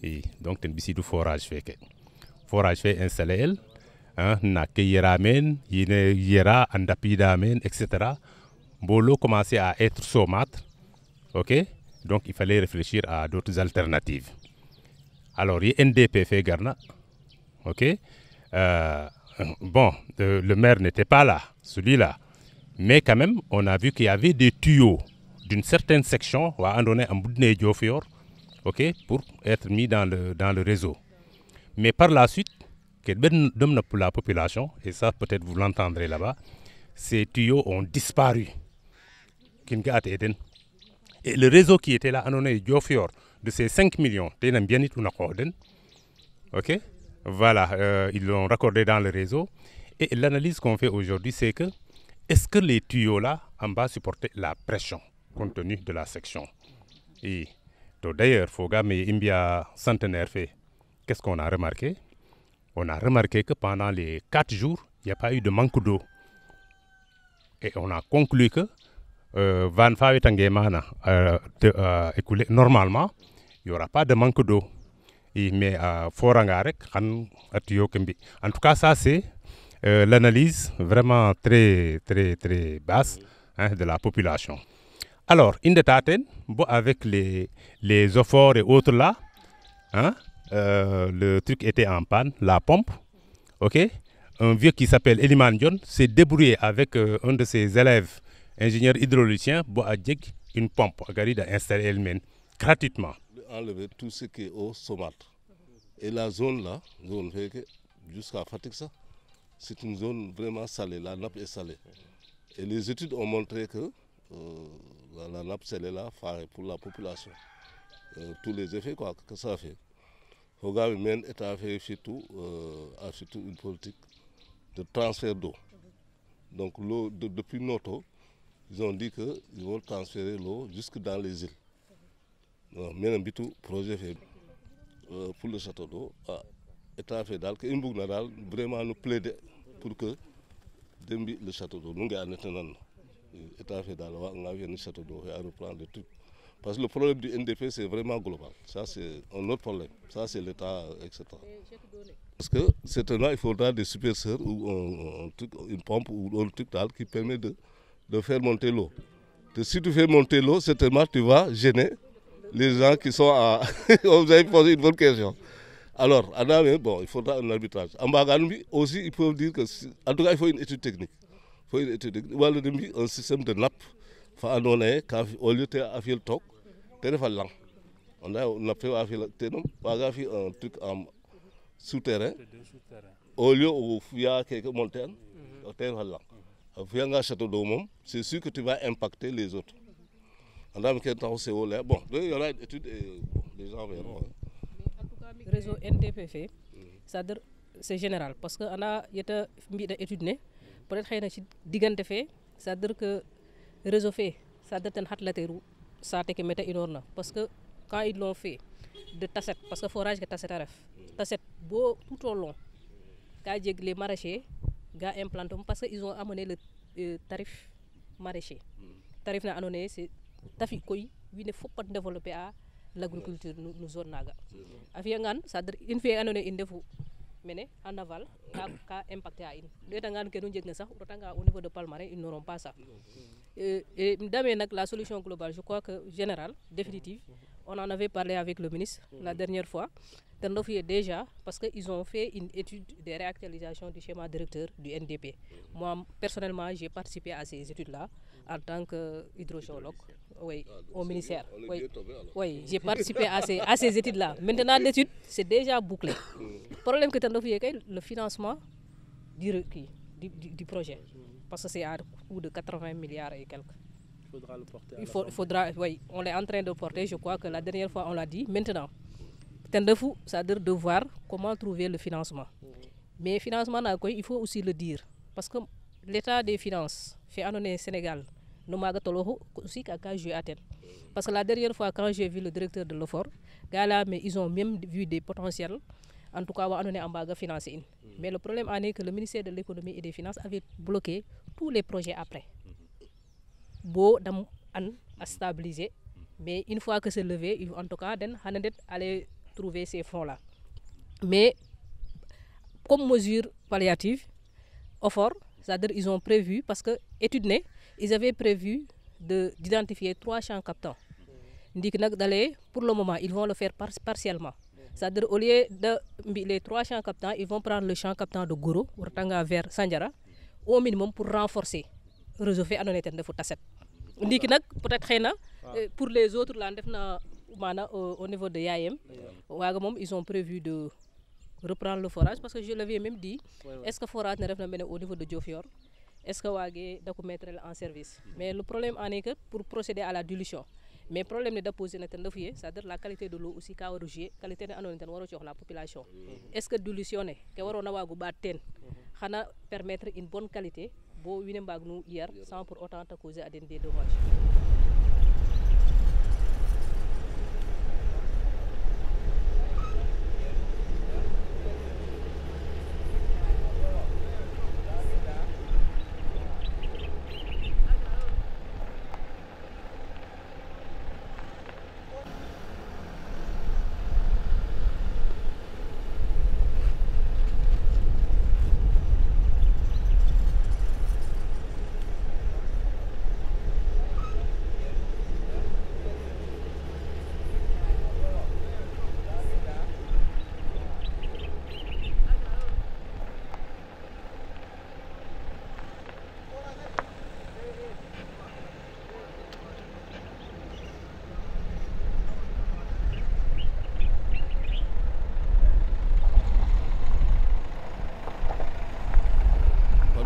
Et donc ten bisi du forage fait installé elle na ke yeramen yine yera andapidamen etc. L'eau commençait à être saumâtre, ok, donc il fallait réfléchir à d'autres alternatives. Alors il NDP fait garna, ok. Bon, le maire n'était pas là, celui-là, mais quand même on a vu qu'il y avait des tuyaux d'une certaine section, ok, pour être mis dans le réseau. Mais par la suite, pour la population, et ça peut-être vous l'entendrez là-bas, ces tuyaux ont disparu. Et le réseau qui était là, de ces 5 millions, ok, voilà, ils l'ont raccordé dans le réseau. Et l'analyse qu'on fait aujourd'hui, c'est que est-ce que les tuyaux là en bas supportaient la pression compte tenu de la section? Et d'ailleurs, Foga mais Imbia centenaire fait, qu'est-ce qu'on a remarqué? On a remarqué que pendant les 4 jours, il n'y a pas eu de manque d'eau. Et on a conclu que Van Fawetangemana écoulé normalement, il n'y aura pas de manque d'eau. Mais Forangarek, en tout cas, ça c'est l'analyse vraiment très, très, très basse de la population. Alors, Indetaten, avec les efforts et autres là, le truc était en panne, la pompe, ok. Un vieux qui s'appelle Eliman John s'est débrouillé avec un de ses élèves, ingénieur hydraulicien, pour une pompe, à installer elle-même gratuitement. Enlever tout ce qui est eau saumâtre. Et la zone là, jusqu'à Fatiksa, c'est une zone vraiment salée, la nappe est salée. Et les études ont montré que la nappe salée là, pour la population, tous les effets quoi, que ça fait. Hogavi Men a fait surtout une politique de transfert d'eau. Donc l'eau, depuis Noto, ils ont dit qu'ils vont transférer l'eau jusque dans les îles. Mais un bitou projet fait pour le château d'eau, l'État fait vraiment nous plaider pour que le château d'eau nous gagne l'État fait le château d'eau et à reprendre le truc. Parce que le problème du NDP, c'est vraiment global. Ça, c'est un autre problème. Ça, c'est l'État, etc. Parce que certainement, il faudra des superseurs ou une pompe ou un truc qui permet de faire monter l'eau. Si tu fais monter l'eau, certainement, tu vas gêner les gens qui sont à... Vous avez posé une bonne question. Alors, bon, il faudra un arbitrage. En Baganbi, aussi, il faut dire que... En tout cas, il faut une étude technique. Il faut une étude technique. Il y a un système de nappe. Au lieu de faire le toc, on a fait un truc en souterrain. Au lieu où il y a quelques montagnes, c'est sûr que tu vas impacter les autres. Bon, il y aura une étude et les gens verront. Le réseau NDP, c'est général parce qu'on a une étude, peut-être qu'il c'est-à-dire que le réseau fait, c'est-à-dire que ça parce que quand ils l'ont fait de Tasset, parce que le forage est Tasset, tout au long, quand les maraîchers implanté parce qu'ils ont amené le tarif maraîcher. Le tarif amené, c'est il ne faut pas développer l'agriculture nous zone naga. C'est-à-dire une fois en aval, ça impacté à une. Au niveau de Palmarin, ils n'auront pas ça. Et la solution globale, je crois que générale, définitive, on en avait parlé avec le ministre la dernière fois. Déjà, parce qu'ils ont fait une étude de réactualisation du schéma directeur du NDP. Moi, personnellement, j'ai participé à ces études-là en tant qu'hydrogéologue au ministère. Oui, j'ai participé à ces études-là. Maintenant, l'étude, c'est déjà bouclé. Le problème que tu as le financement du projet. Parce que c'est à coût de 80 milliards et quelques. Il faudra le porter. Oui, on est en train de le porter. Je crois que la dernière fois, on l'a dit. Maintenant, c'est-à-dire de voir comment trouver le financement. Mais le financement, il faut aussi le dire. Parce que l'état des finances fait annoncer Sénégal, nous avons aussi joué à tête. Parce que la dernière fois, quand j'ai vu le directeur de l'OFOR, ils ont même vu des potentiels. En tout cas, on a un financé. Mais le problème est que le ministère de l'économie et des finances avait bloqué tous les projets après. Beau à stabiliser. Mais une fois que c'est levé, en tout cas, aller trouver ces fonds-là. Mais comme mesure palliative, OFOR, c'est-à-dire ils ont prévu, parce que étude ne, ils avaient prévu d'identifier 3 champs captants. Pour le moment, ils vont le faire partiellement. C'est-à-dire au lieu de les 3 champs captants, ils vont prendre le champ captant de Goro, vers Sandiara, au minimum pour renforcer le réseau fait de Tasset. Peut-être pour les autres, au niveau de Yayem, ils ont prévu de reprendre le forage, parce que je l'avais même dit, est-ce que le forage ne au niveau de Diofior, est-ce que vous mettre en service? Mais le problème en est que pour procéder à la dilution, mais le problème est de poser, c'est-à-dire la qualité de l'eau aussi, la qualité de la population. Est-ce que dilution permettre une bonne qualité sans pour autant causer des dommages?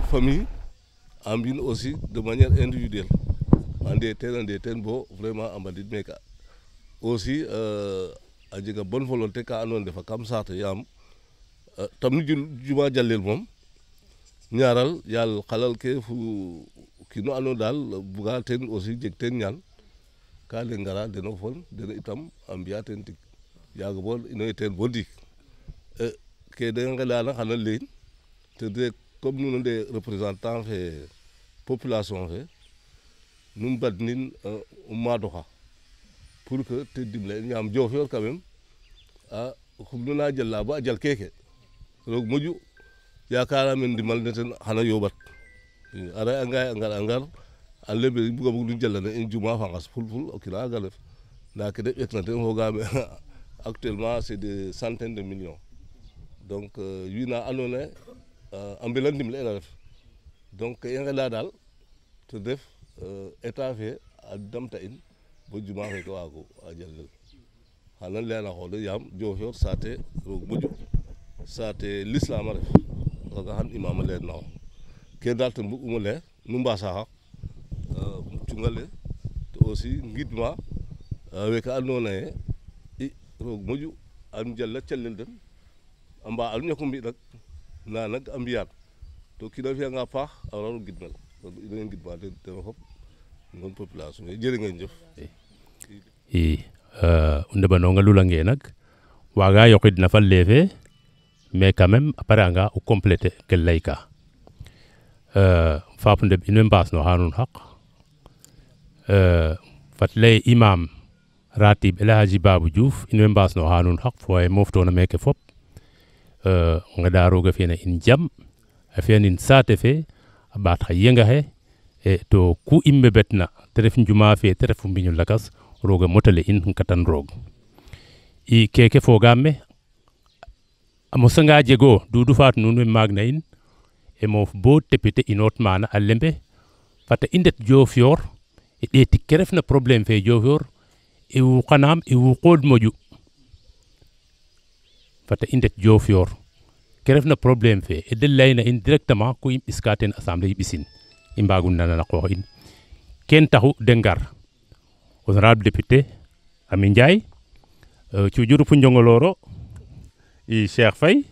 Famille ambine aussi de manière individuelle en des terrains vraiment en bandit mais aussi a une bonne volonté ka andone defa kam sate yam tam ni juma jallel mom ñaaral yal xalal ke fu kino ando dal buga ten aussi jeg ten ñaan ka le ngara deno fon deno itam ambiya ten tik yaga bol ino ten bodik ke de ngala na xana leen te de comme nous sommes des représentants de la population, nous sommes badnin madoka pour que te dimle ñam Diofior quand même xumnu na jël la ba jël keke rog moju yakara men dimal neten xana yobat ara angar alebe buga bu jël na en juma fangas ful okina galef na ke de etna ten hogame actuellement c'est des centaines de millions donc yuna anone ambulant dimle la def donc yanga la dal to def état fait adamta in bo juma fe ko wago a jallel hanan leena xol yam Diofior sate rog moju sate l'islam ref nga han imam leen naw ke dal tan bu umule nu mbasa ha cungale to aussi ngidma weka andona e rog moju am jalla cellel den amba al ñakum bi nak na nag ambiyaat to kii dafa nga paax alors gidmal ina gidma te fop ngon population jërë ngeen jëf unde banonga lulange nag waga yoqid na fa lefe mais quand même après nga o compléter ke layka fap ndeb ino mbaas no hanun haq fat lay imam ratib El Hadji Babou Diouf ino mbaas no hanun haq fo e moftona meke fop nga daroga fena in jam a fiyanin sate fe a ɓaat xa yenga xe to ku i mbebetna te ref njuma fe te ref mbiño lakas roga motale in nkatan roog i keke fogam me a mosanga jego dudu faat nuun we maag na in e moof bo député inot mana a lembe fata i ndet Diofior e ɗeetik ke refna problème fe Diofior e wuqanaam e wuqood moƴu fata i ndet Diofior ke refna problème fe e de layna in directement ku i ɓiska ten assemblée i ɓisin i mbagun nanana qoox in ken taxu de ngar honorable député Amy Ndiaye cujuru fu Njongoloro i Cheikh Faye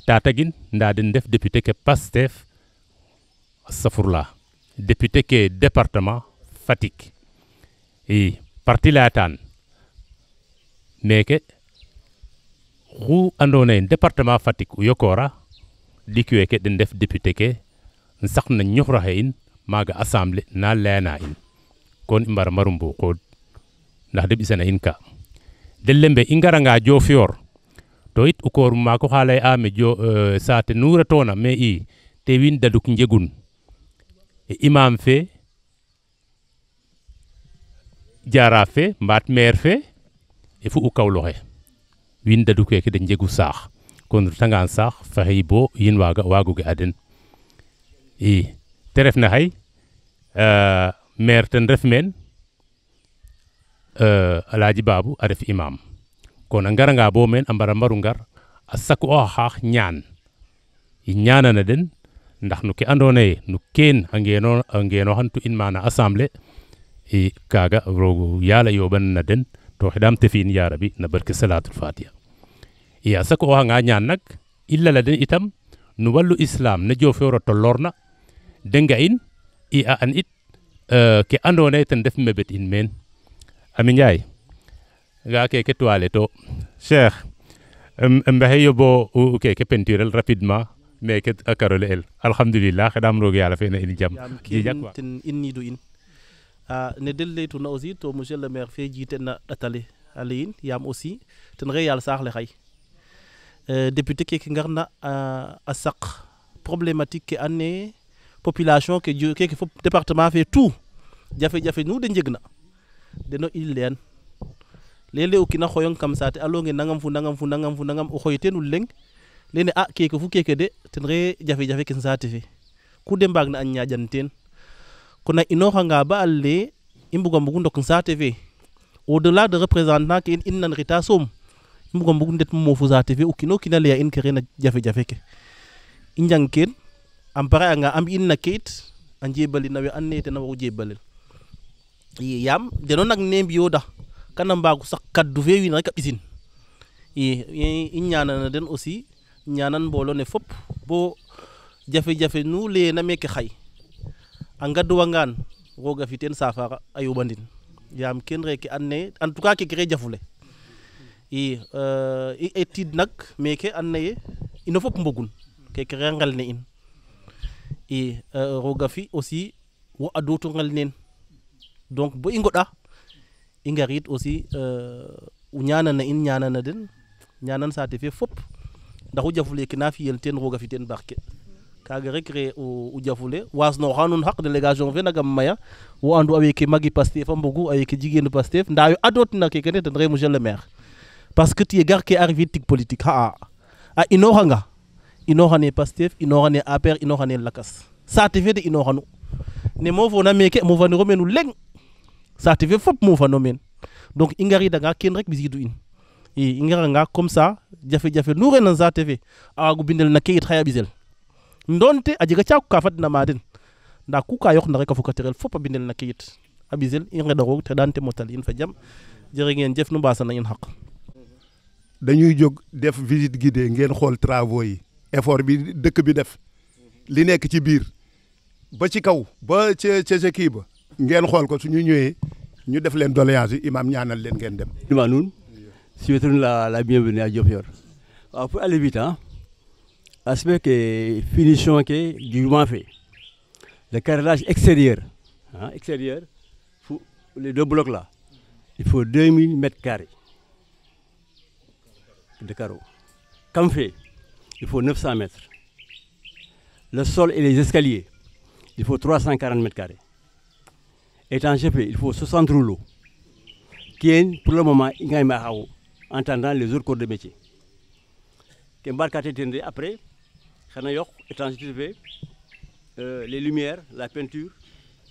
Tatagin nda den def député ke Pastef safurla député ke département Fatick i parti latan meke xu andona ye département Fatick u yokora dikwe ke den def député ke sax na ñoxraxe in maga assemblée na layana in kon i mbara maru mbuqood ndax de ɓisana in ka de lembe i ngaranga Diofior to it o koor maako xa lay a me saate nu retona me i te wiin daduk njegun imam fe jaraaf fe mbaat maire fe fu o kawloxe wiin dadu keke den njegu saax kon retangan saax fexey bo yin waago ge a den i te ref na xay maire ten ref meen Alaaji Babou a ref imam kon a ngaranga bo meen a mbaru ngar a saku oxa xaax ñaan i ñaanana den ndax no ke andoona yee no keen a ngenoxan tu in mana assemblée i kaaga roog Yàlla yooɓan na den to xeɗaam te fi'in ya Rabbi na barke salatul fatiha i a saku oxanga ñaan nak i lala den itam no wallu islam ne Diofior a tolloorna de nga'in i a an it ke andoona yee ten ref mebet in meen Ami Ndiaye ga keke toilette o Cheikh mbexey yo bo keke peinturel rapidement meke a karole el alhamdulillah xeɗam roog Yàlla fe na in jam yaam ten in niidu in ne del leytuna aussi to monsieur le maire fe jiite na ɗatale a leyin yaam aussi ten re yaal saax le xay député keke ngarna a saq problématique ke andoona yee population ke keke fop département fe tout jafe-jafe nu de njegna deno i leyan léeg-léeg o kiin a xooyong kam saate a layonge nangam fu nangam fu nangam fu nangam o xooy teen o leŋ lene a keke fu keke de ten re jafe-jafe ke saate fe ku de mbaag na a ñaaƴan teen kon a inooxanga ba a leye i mbuga mbugu ndok saate fe au delà de représentant ke in nan xita soom i mbuga mbugu ndet moofu saate fe o kiino kiin a leya in ke reena jafe-jafe ke i njang keen a pare anga a mbi'in na kayit a njebalin na we andoona yee ten a waru jebalel i yaam deno nak ne mbiyooda kana mbaagu sax kaddu fe wiin rek a ɓisin i ñaanana den aussi ñaanan mboolo ne fop bo jafe-jafe nu leyeena meeke xay a ngadwangaan roog a fi teen saafara a yoɓandin yaam ken reke andoona yee en tout cas keke re jafule i etiid nak meeke andoona yee ino fop mbogun keke re ngel ne in i roog a fi aussi wo a dootu ngel neen donc bo i ngoɗa i ngarit aussi o ñaanana in ñaanana den ñaanan saate fe fop ndax o jafule ke na fiyel teen roog a fi teen barke kaaga rek re o jafule waasnooxa nuun xaq délégation fe nagam maya wo andu a weeke magi Pastef a mbogu a weeke jigeenu Pastef ndaa we adootna keke ne ten re monsieur le maire parce que tiye gar ke arrivé tig politique xa'a a inooxane Pastef inooxane APR inooxane lakas saate fe de inooxanu ne mofoona meeke mofaniro meen o leŋ saate fe fop mofano meen donc i ngaridanga keen rek ɓisiidu in i ngaranga comme ça jafe-jafe nu reena saate fe a waago bindel na kayit xaya ɓisel ndonte a jega caaku ka fadna ma den ndaa ku ka yoqna rek a fokatirel fop a bindel na kayit a ɓisel i ngeɗa roog xeɗaan te motali in fa jam jërë ngeen jëf nu mbaasana in xaq dañuy jóg def visite guidée ngeen xool travaux yi effort bi dëkk bi def li nekk ci biir ba ci kaw ba ca kii ba ngeen xool ko suñu ñëwee ñu def leen doléance yi imam ñaanal leen ngeen dem. Nous souhaitons la bienvenue à Diofior. Pour aller vite, aspect que finition que du mois fait. Le carrelage extérieur, extérieur, les deux blocs là, il faut 2000 mètres carrés de carreaux. Comme fait, il faut 900 mètres. Le sol et les escaliers, il faut 340 mètres carrés. Étanchéité fait, il faut 60 rouleaux. Qui est pour le moment, il y a en attendant les autres corps de métier. Après, étanchéité fait, les lumières, la peinture,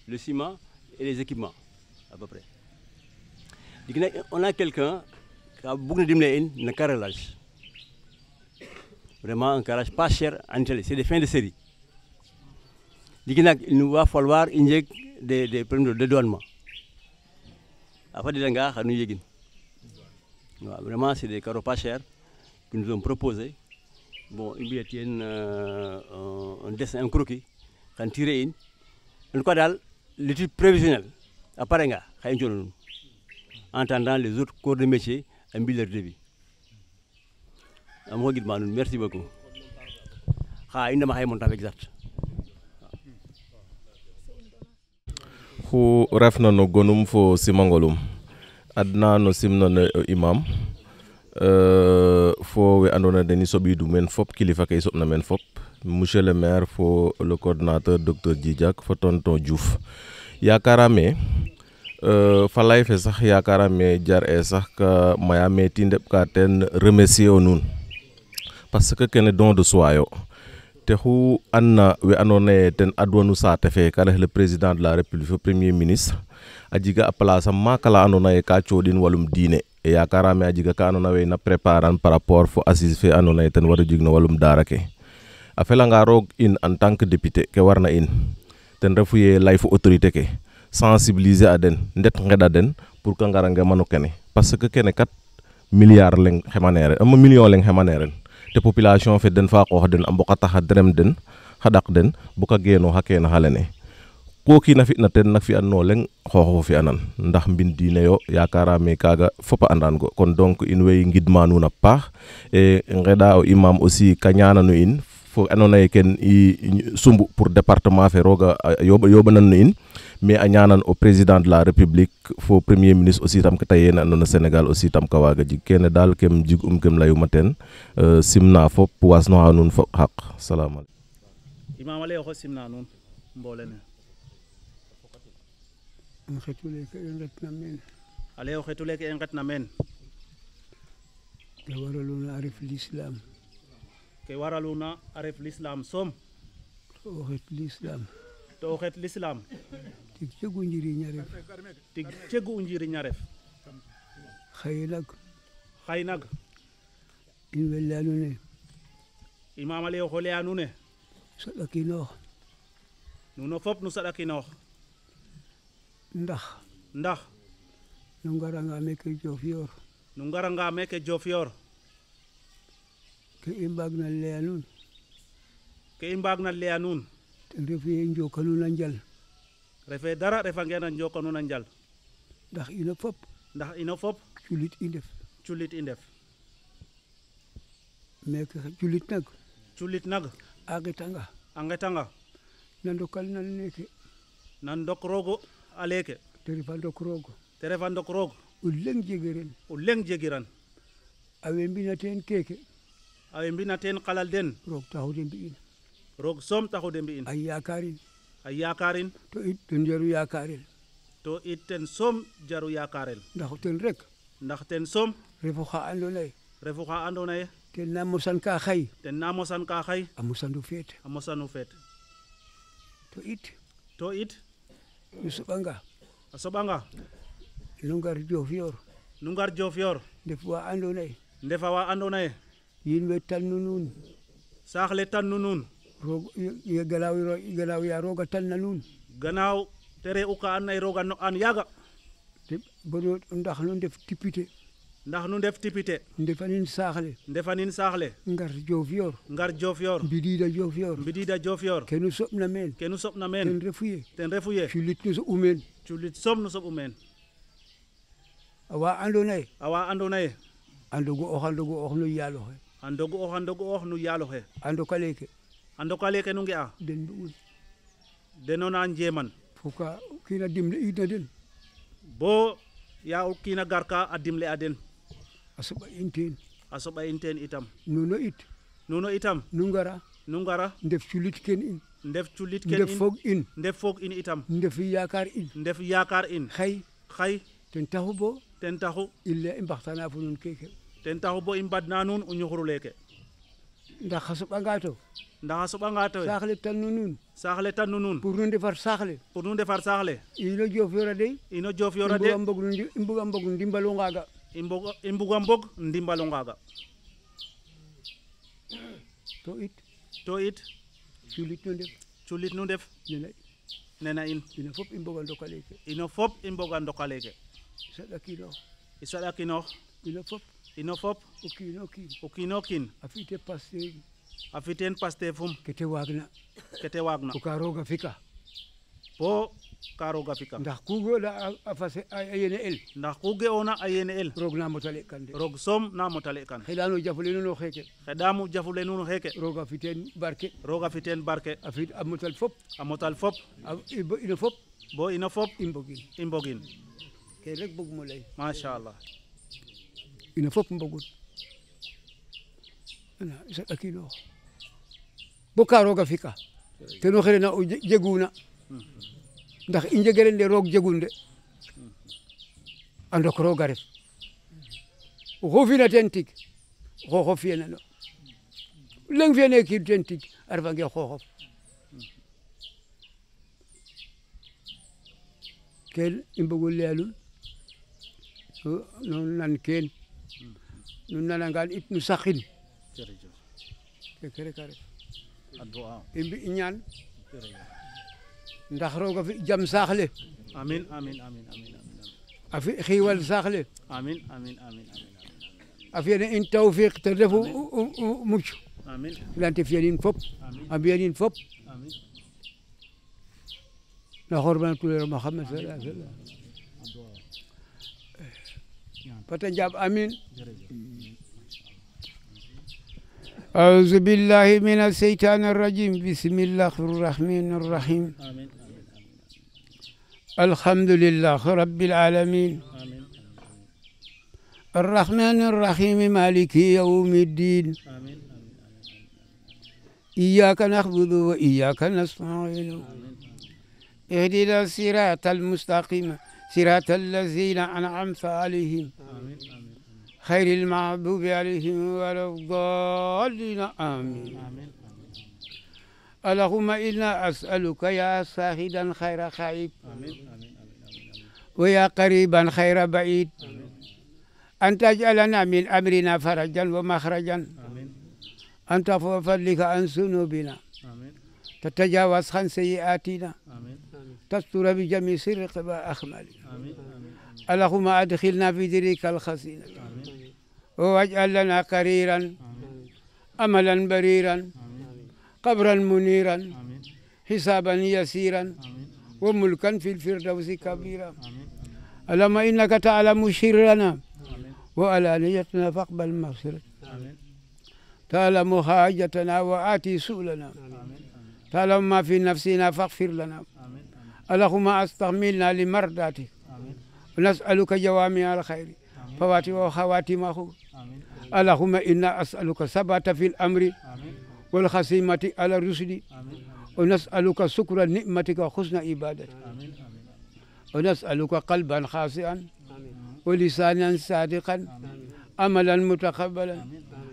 le ciment et les équipements, à peu près. On a quelqu'un qui a beaucoup de carrelage. Vraiment un carrelage pas cher en télé, c'est des fins de série. Il nous va falloir injecter des problèmes de dédouanement. Après, vraiment, c'est des carreaux pas chers que nous ont proposés. Bon, il y a un dessin, un croquis, quand tiré in. En tout cas, l'étude prévisionnelle, après, en attendant les autres corps de métier, un bilan de vie. Merci beaucoup. Il n'y a pas exact. Hu refna no gonum fo simangolum adna no simno no imam fo we andoona yee den i soɓiidu meen fop kilifa ke i soɓna meen fop monsieur le maire fo le coordonnateur docteur Djidjack fo tonton Diouf yaakaaraam fa lay fe sax yaakaaraam jar e sax ka mayaam ti ndeɓ ka ten remercier o nuun parce que kene don de soi yo te xu andna we andoona yee ten adwanu saate fe ka ref le président de la république fo premier ministre a jega a place am maaka la andoona yee ka cooɗin walum diine e yaakaaraam a jega ka andoona yee na préparer an par rapport fo assise fe andoona yee ten waru jeg no walum daara ke a felanga roog in en tant que député ke warna in ten refu yee lay fo autorité ke sensibiliser a den ndet ngeɗa den pour que ngara ngemano kene parce que kene kat milliard leng xemanere million leng xemaneren te population fe den fa xoox den a mbokata xa derem den xa ɗaq den boka geenooxa kene xa lene ko kiina fi'na ten nak fi'an no leng xooxof fi'anan ndax mbin diine yo yaakaaraam kaaga fop a andan go kon donc in way ngidma nuun a paax e ngeɗa o imam aussi ka ñaananu in fo andoona yee ken i sumbu pour département fe rooga yoɓanan no in mais a ñaanan au président de la république fo premier ministre aussi tam ke ta yena andoona Sénégal aussi tam ka waaga jeg kene daal kem jig kem layuma ten simna fop wasnoxa nuun fop xaq salaamaaleykum imam ale oxo simna nuun mboole ne ale o xetu leke i ngetna meen ke waraluna a ref l'islam ke waraluna a ref l'islam soom to o xet l'islam to o xet l'islam tig cegu njiriñ a ref tig cegu o njiriñ a ref xaye nak in way leya nuun ne imam ale oxo leya nuun ne saɗakinoox nuno fop nu saɗakinoox ndax nu ngaranga meke Diofior nu ngaranga meke Diofior ke i mbaagna leya nuun ten refu ye njoka nuun a njal refe dara refa ngeen a njoka nuun a njal ndax ino fop culit i ndef meke culit nag a ngetanga na ndokal nan neke na ndok roogo a leke te refa ndok roog o leŋ jegiran awe mbina teen keke awe mbina teen xalal den roog taxu de mbi'in roog soom taxu de mbi'in a yakaarin to it ten jaru yakarel to it ten soom jaru yakarel ndax ten soom refu xa andoona ye ten na mosan ka xay a mosanu feet to it nu soɓanga nu ngar Diofior ndefa wa andoona ye yiin we tannu nuun saax le tannu nuun roog ganaaw ya rooga tanna nuun ganaaw te re'u ka andoona yee rooga an yaaga bono ndax nu ndef député ndefanin saax le ngar Diofior mbidiida Diofior ke nu soɓna meen ten refu ye culit nu soɓu meen culit soom nu soɓu meen awa andoona ye a ndogu ox no yaaloxe a ndogu ox no yaaloxe a ndoka leke nu nge'a den mbi'un deno na njeeman fo ka kiina dimle id na den bo ya o kiina garka a dimle a den a soɓa in teen itam nuno itam nu ngara ndef culit ken in ndef foog in itam ndef yaakaar in xay ten taxu i leya i mbaxtana fo nuun keke ten taxu bo i mbadna nuun o ñuxuru leke ndax a soɓanga to saax le tannu nuun pour nu ndefar saax le ino Diofior a de i mbuga mbog ndimbalu ngaaga i mbuga mbog ndimbalu ngaaga to it culit nu ndef nena in ino fop i mboga ndoka leke i saɗakinoox ino fop o kiino kiin a fi teen Pastefum kete waagna o ka rooga fika bo ka rooga fika ndax ku ge'oona a yene el roog na motale kan de roog soom na motale kan xeɗano jafule nuun xeeke rooga fi teen barke a motal fop ino fop i mbogin ke rek bugmo lay machallah ino fop mbogun isa ɗakinoox bo ka roog a fika ten o xene na o jeguna ndax i njegeren de roog jegun de a ndok roog a ref oxu fina teen tig xooxof fi'anano leŋ fi'ane kiid teen tig a refange xooxof ken i mbogu laya nuun nu nan keen nu nanangaan it nu saxin keke rek a ref i mbi ñaan ndax roog a fi jam saax le amin amin amin amin a fi xiiwal saax le amin amin amin a fi'ana in tawfiq te refu mucc amin lante fi'anin fop a mbi'anin fop amin na xormana Muhammad sallallahu alaihi wasallam fata njaab amin أعوذ بالله من الشيطان الرجيم بسم الله الرحمن الرحيم الحمد لله رب العالمين الرحمن الرحيم مالك يوم الدين إياك نعبد وإياك نستعين اهدنا الصراط المستقيم صراط الذين أنعمت عليهم خير المغضوب عليهم ولا الضالين آمين اللهم إنا أسألك يا ساهدا خير خائب ويا قريبا خير بعيد أن تجعلنا من أمرنا فرجا ومخرجا أن تعفو فضلك عن ذنوبنا تتجاوز عن سيئاتنا تستر بجميع سرق وأخمالنا اللهم أدخلنا في ذريك الخزينة واجعل لنا قريرا أملا بريرا قبرا منيرا حسابا يسيرا وملكا في الفردوس كبيرا اللهم إنك تعلم سرنا وعلانيتنا فاقبل مغفرة تعلم حاجتنا وآتي سؤلنا تعلم ما في نفسنا فاغفر لنا اللهم استعملنا لمرضاتك ونسألك جوامع الخير فواتح وخواتمه اللهم إنا أسألك ثبات في الأمر والخصيمة على الرشد ونسألك شكر نعمتك وحسن عبادتك ونسألك قلبا خاشعا ولسانا صادقا أملا متقبلا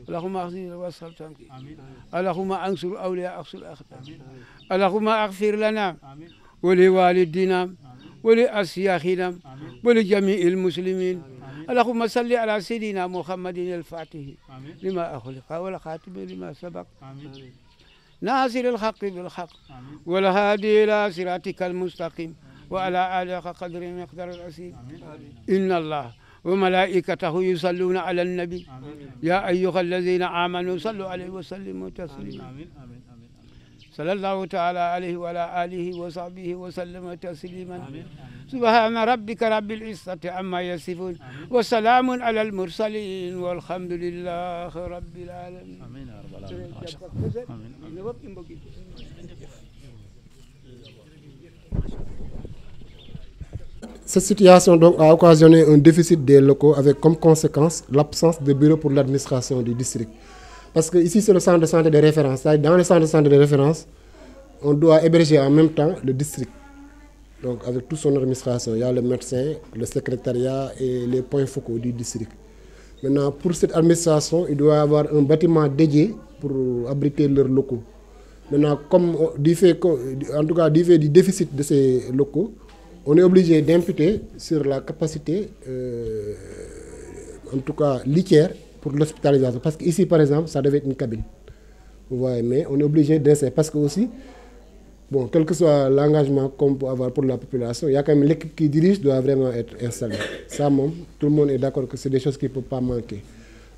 اللهم اغفر واسخر تنكي اللهم انصر أولياء اغفر أخطاء اللهم اغفر لنا ولوالدنا ولأسياخنا ولجميع المسلمين اللهم صل على سيدنا محمد الفاتح لما أخلق والخاتم لما سبق ناصر الحق بالحق والهادي إلى صراطك المستقيم وعلى آله قدر مقدار العظيم إن الله وملائكته يصلون على النبي يا أيها الذين آمنوا صلوا عليه وسلموا تسليما صلى الله تعالى عليه وعلى آله وصحبه وسلم تسليما سبحان ربك رب العزة عما يصفون وسلام على المرسلين والحمد لله رب العالمين آمين يا رب العالمين. Cette situation donc a occasionné un déficit des locaux avec comme conséquence l'absence de bureau pour l'administration du district. Parce que ici c'est le centre de santé de référence. Dans le centre de santé de référence, on doit héberger en même temps le district. Donc avec toute son administration, il y a le médecin, le secrétariat et les points focaux du district. Maintenant, pour cette administration, il doit y avoir un bâtiment dédié pour abriter leurs locaux. Maintenant, comme du fait du déficit de ces locaux, on est obligé d'imputer sur la capacité, en tout cas litière, pour l'hospitalisation. Parce qu'ici, par exemple, ça devait être une cabine. Vous voyez, mais on est obligé d'essayer. Parce que aussi, bon, quel que soit l'engagement qu'on peut avoir pour la population, il y a quand même l'équipe qui dirige doit vraiment être installée. Ça, tout le monde est d'accord que c'est des choses qui ne peuvent pas manquer.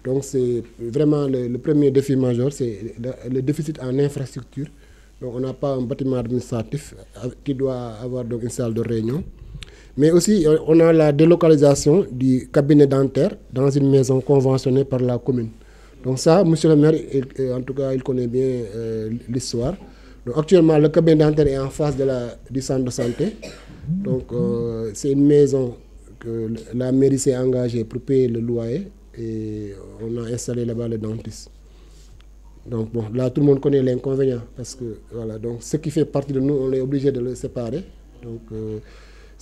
Donc, c'est vraiment le premier défi majeur, c'est le déficit en infrastructure. Donc, on n'a pas un bâtiment administratif qui doit avoir donc une salle de réunion. Mais aussi, on a la délocalisation du cabinet dentaire dans une maison conventionnée par la commune. Donc ça, monsieur le maire, en tout cas, il connaît bien l'histoire. Donc actuellement, le cabinet dentaire est en face du centre de santé. Donc c'est une maison que la mairie s'est engagée pour payer le loyer et on a installé là-bas le dentiste. Donc bon, là tout le monde connaît l'inconvénient parce que voilà, donc ce qui fait partie de nous, on est obligé de le séparer. Donc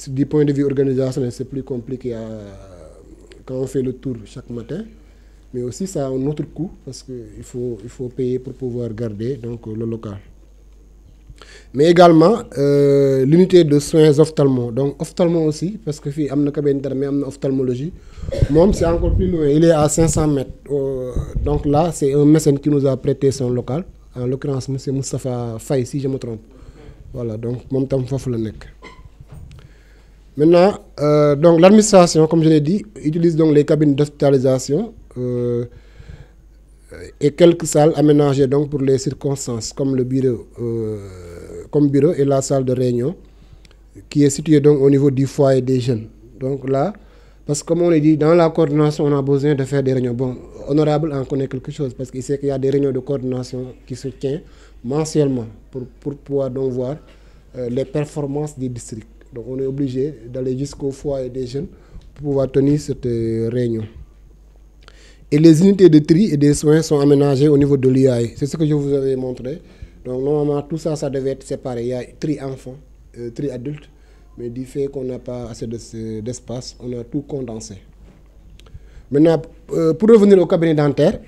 du point de vue organisationnel, c'est plus compliqué quand on fait le tour chaque matin. Mais aussi ça a un autre coût parce qu'il faut payer pour pouvoir garder donc, le local. Mais également l'unité de soins ophtalmo. Donc ophtalmo aussi, parce que il y a un cabinet mais il y a ophtalmologie. Moi, c'est encore plus loin, il est à 500 mètres. Donc là, c'est un mécène qui nous a prêté son local. En l'occurrence, M. Moustapha Faye, si je me trompe. Voilà, donc mon temps faut le nek. Maintenant, donc l'administration, comme je l'ai dit, utilise donc les cabines d'hospitalisation et quelques salles aménagées donc pour les circonstances, comme le bureau, et la salle de réunion, qui est située donc au niveau du foyer des jeunes. Donc là, parce que comme on l'a dit, dans la coordination, on a besoin de faire des réunions. Bon, Honorable en connaît quelque chose, parce qu'il sait qu'il y a des réunions de coordination qui se tiennent mensuellement pour pouvoir donc voir les performances des districts. Donc on est obligé d'aller jusqu'au foyer des jeunes pour pouvoir tenir cette réunion. Et les unités de tri et des soins sont aménagées au niveau de l'IAE. C'est ce que je vous avais montré. Donc normalement tout ça, ça devait être séparé. Il y a tri enfants, tri adultes, mais du fait qu'on n'a pas assez d'espace, on a tout condensé. Maintenant, pour revenir au cabinet dentaire,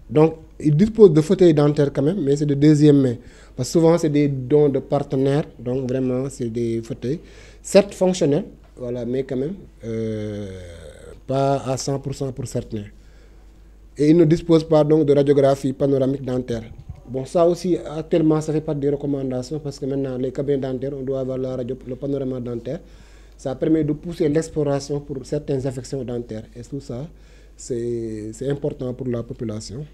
donc ils disposent de fauteuils dentaires quand même, mais c'est de deuxième main. Parce que souvent c'est des dons de partenaires, donc vraiment c'est des fauteuils, certes fonctionnels, voilà, mais quand même pas à 100% pour certains. Et ils ne disposent pas donc de radiographie panoramique dentaire. Bon, ça aussi, actuellement, ça fait partie des recommandations parce que maintenant, les cabinets dentaires, on doit avoir le panorama dentaire. Ça permet de pousser l'exploration pour certaines affections dentaires. Et tout ça, c'est important pour la population.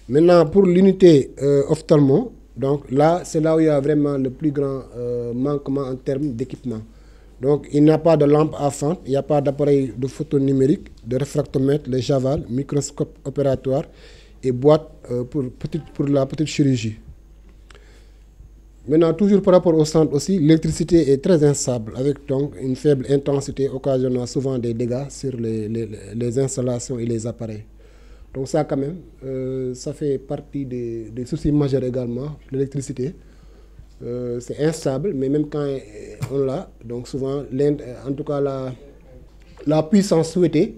Maintenant, pour l'unité ophtalmo, donc là, c'est là où il y a vraiment le plus grand manquement en termes d'équipement. Donc, il n'y a pas de lampe à fente, il n'y a pas d'appareil de photo numérique, de réfractomètre, le Javal, microscope opératoire et boîte pour la petite chirurgie. Maintenant, toujours par rapport au centre aussi, l'électricité est très instable, avec donc une faible intensité occasionnant souvent des dégâts sur les installations et les appareils. Donc ça quand même, ça fait partie des soucis majeurs également, l'électricité. C'est instable, mais même quand on l'a, donc souvent, en tout cas la puissance souhaitée,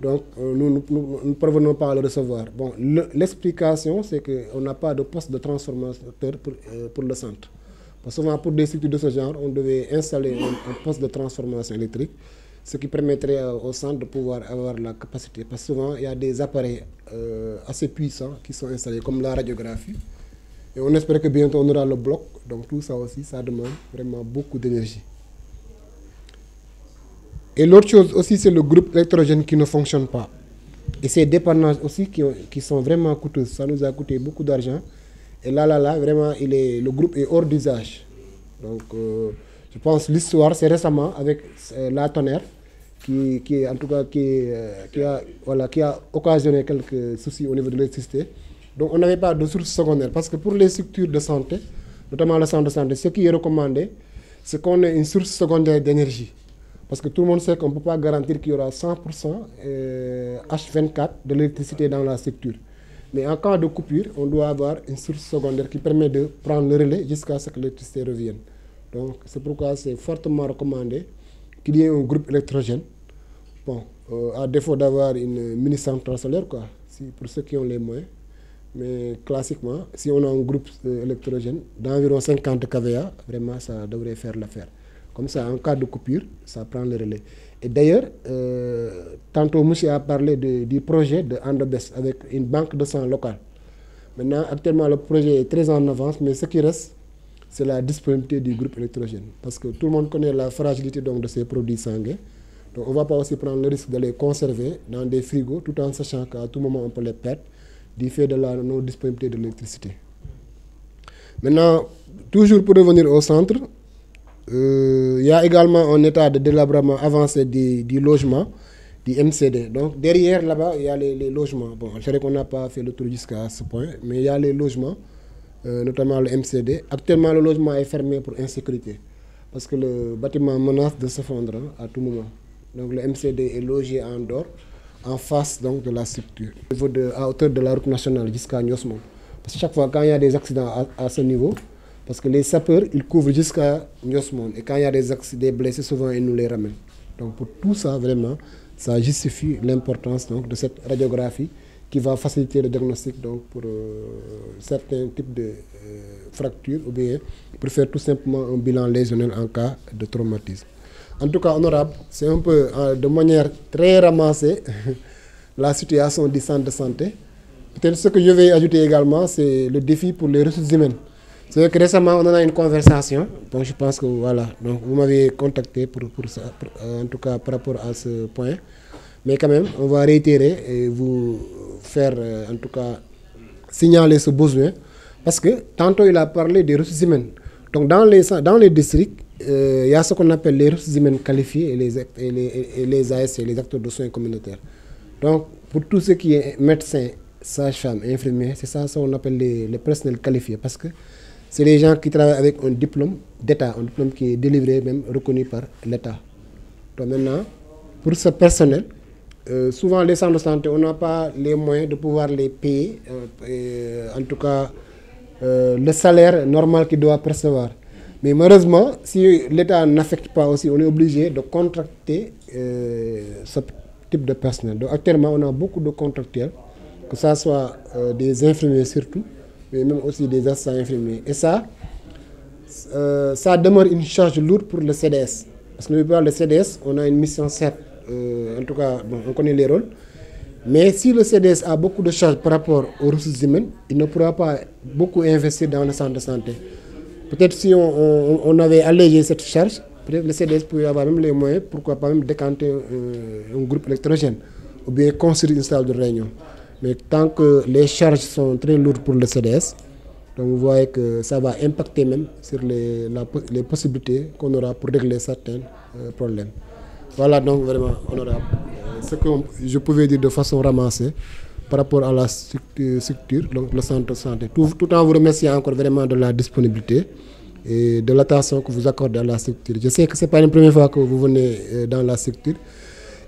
donc nous ne parvenons pas à le recevoir. Bon, l'explication, c'est qu'on n'a pas de poste de transformateur pour le centre. Parce que souvent, pour des structures de ce genre, on devait installer un poste de transformation électrique, ce qui permettrait au centre de pouvoir avoir la capacité. Parce que souvent, il y a des appareils assez puissants qui sont installés, comme la radiographie. Et on espère que bientôt on aura le bloc. Donc tout ça aussi, ça demande vraiment beaucoup d'énergie. Et l'autre chose aussi, c'est le groupe électrogène qui ne fonctionne pas. Et ces dépannages aussi qui sont vraiment coûteux. Ça nous a coûté beaucoup d'argent. Et là, vraiment, le groupe est hors d'usage. Donc je pense que l'histoire, c'est récemment avec la Tonnerre qui a occasionné quelques soucis au niveau de l'électricité. Donc on n'avait pas de source secondaire parce que pour les structures de santé, notamment le centre de santé, ce qui est recommandé, c'est qu'on ait une source secondaire d'énergie. Parce que tout le monde sait qu'on ne peut pas garantir qu'il y aura 100% H24 de l'électricité dans la structure. Mais en cas de coupure, on doit avoir une source secondaire qui permet de prendre le relais jusqu'à ce que l'électricité revienne. Donc c'est pourquoi c'est fortement recommandé qu'il y ait un groupe électrogène. Bon, à défaut d'avoir une mini-centrale solaire, quoi, pour ceux qui ont les moyens. Mais classiquement, si on a un groupe électrogène d'environ 50 kVA, vraiment ça devrait faire l'affaire. Comme ça, en cas de coupure, ça prend le relais. Et d'ailleurs, tantôt monsieur a parlé du projet de Andobes avec une banque de sang locale. Maintenant, actuellement, le projet est très en avance, mais ce qui reste, c'est la disponibilité du groupe électrogène. Parce que tout le monde connaît la fragilité donc, de ces produits sanguins. Donc on ne va pas aussi prendre le risque de les conserver dans des frigos, tout en sachant qu'à tout moment, on peut les perdre du fait de la non-disponibilité de l'électricité. Maintenant, toujours pour revenir au centre, il y a également un état de délabrement avancé du logement, du MCD. Donc derrière là-bas, il y a les logements. Bon, je dirais qu'on n'a pas fait le tour jusqu'à ce point, mais il y a les logements, notamment le MCD. Actuellement, le logement est fermé pour insécurité, parce que le bâtiment menace de s'effondrer à tout moment. Donc le MCD est logé en dehors, en face donc de la structure. Au niveau à hauteur de la route nationale jusqu'à Ndiosmone. Parce que chaque fois quand il y a des accidents à ce niveau, parce que les sapeurs ils couvrent jusqu'à Ndiosmone et quand il y a des blessés souvent ils nous les ramènent. Donc pour tout ça vraiment, ça justifie l'importance donc de cette radiographie qui va faciliter le diagnostic donc pour certains types de fractures ou bien pour faire tout simplement un bilan lésionnel en cas de traumatisme. En tout cas, honorable, c'est un peu de manière très ramassée la situation du centre de santé. Peut-être ce que je vais ajouter également, c'est le défi pour les ressources humaines. C'est vrai que récemment, on en a une conversation. Donc je pense que voilà, donc vous m'avez contacté pour ça, en tout cas par rapport à ce point. Mais quand même, on va réitérer et vous faire en tout cas signaler ce besoin. Parce que tantôt il a parlé des ressources humaines. Donc dans les districts, il y a ce qu'on appelle les ressources humaines qualifiées et les ASC, les acteurs de soins communautaires. Donc pour tout ce qui est médecins, sages-femmes, infirmiers, c'est ça qu'on appelle les personnels qualifiés. Parce que c'est les gens qui travaillent avec un diplôme d'État, un diplôme qui est délivré, même reconnu par l'État. Donc maintenant, pour ce personnel, souvent les centres de santé, on n'a pas les moyens de pouvoir les payer, en tout cas le salaire normal qu'ils doivent percevoir. Mais malheureusement, si l'État n'affecte pas aussi, on est obligé de contracter ce type de personnel. Donc actuellement, on a beaucoup de contractuels, que ce soit des infirmiers surtout, mais même aussi des assistants infirmiers. Et ça demeure une charge lourde pour le CDS. Parce que le CDS, on a une mission certes, en tout cas, bon, on connaît les rôles. Mais si le CDS a beaucoup de charges par rapport aux ressources humaines, il ne pourra pas beaucoup investir dans le centre de santé. Peut-être si on avait allégé cette charge, peut-être le CDS pouvait avoir même les moyens, pourquoi pas même décanter un groupe électrogène ou bien construire une salle de réunion. Mais tant que les charges sont très lourdes pour le CDS, donc vous voyez que ça va impacter même sur les possibilités qu'on aura pour régler certains problèmes. Voilà donc vraiment honorable ce que je pouvais dire de façon ramassée par rapport à la structure, donc le centre de santé. Tout en vous remerciant encore vraiment de la disponibilité et de l'attention que vous accordez à la structure. Je sais que ce n'est pas la première fois que vous venez dans la structure.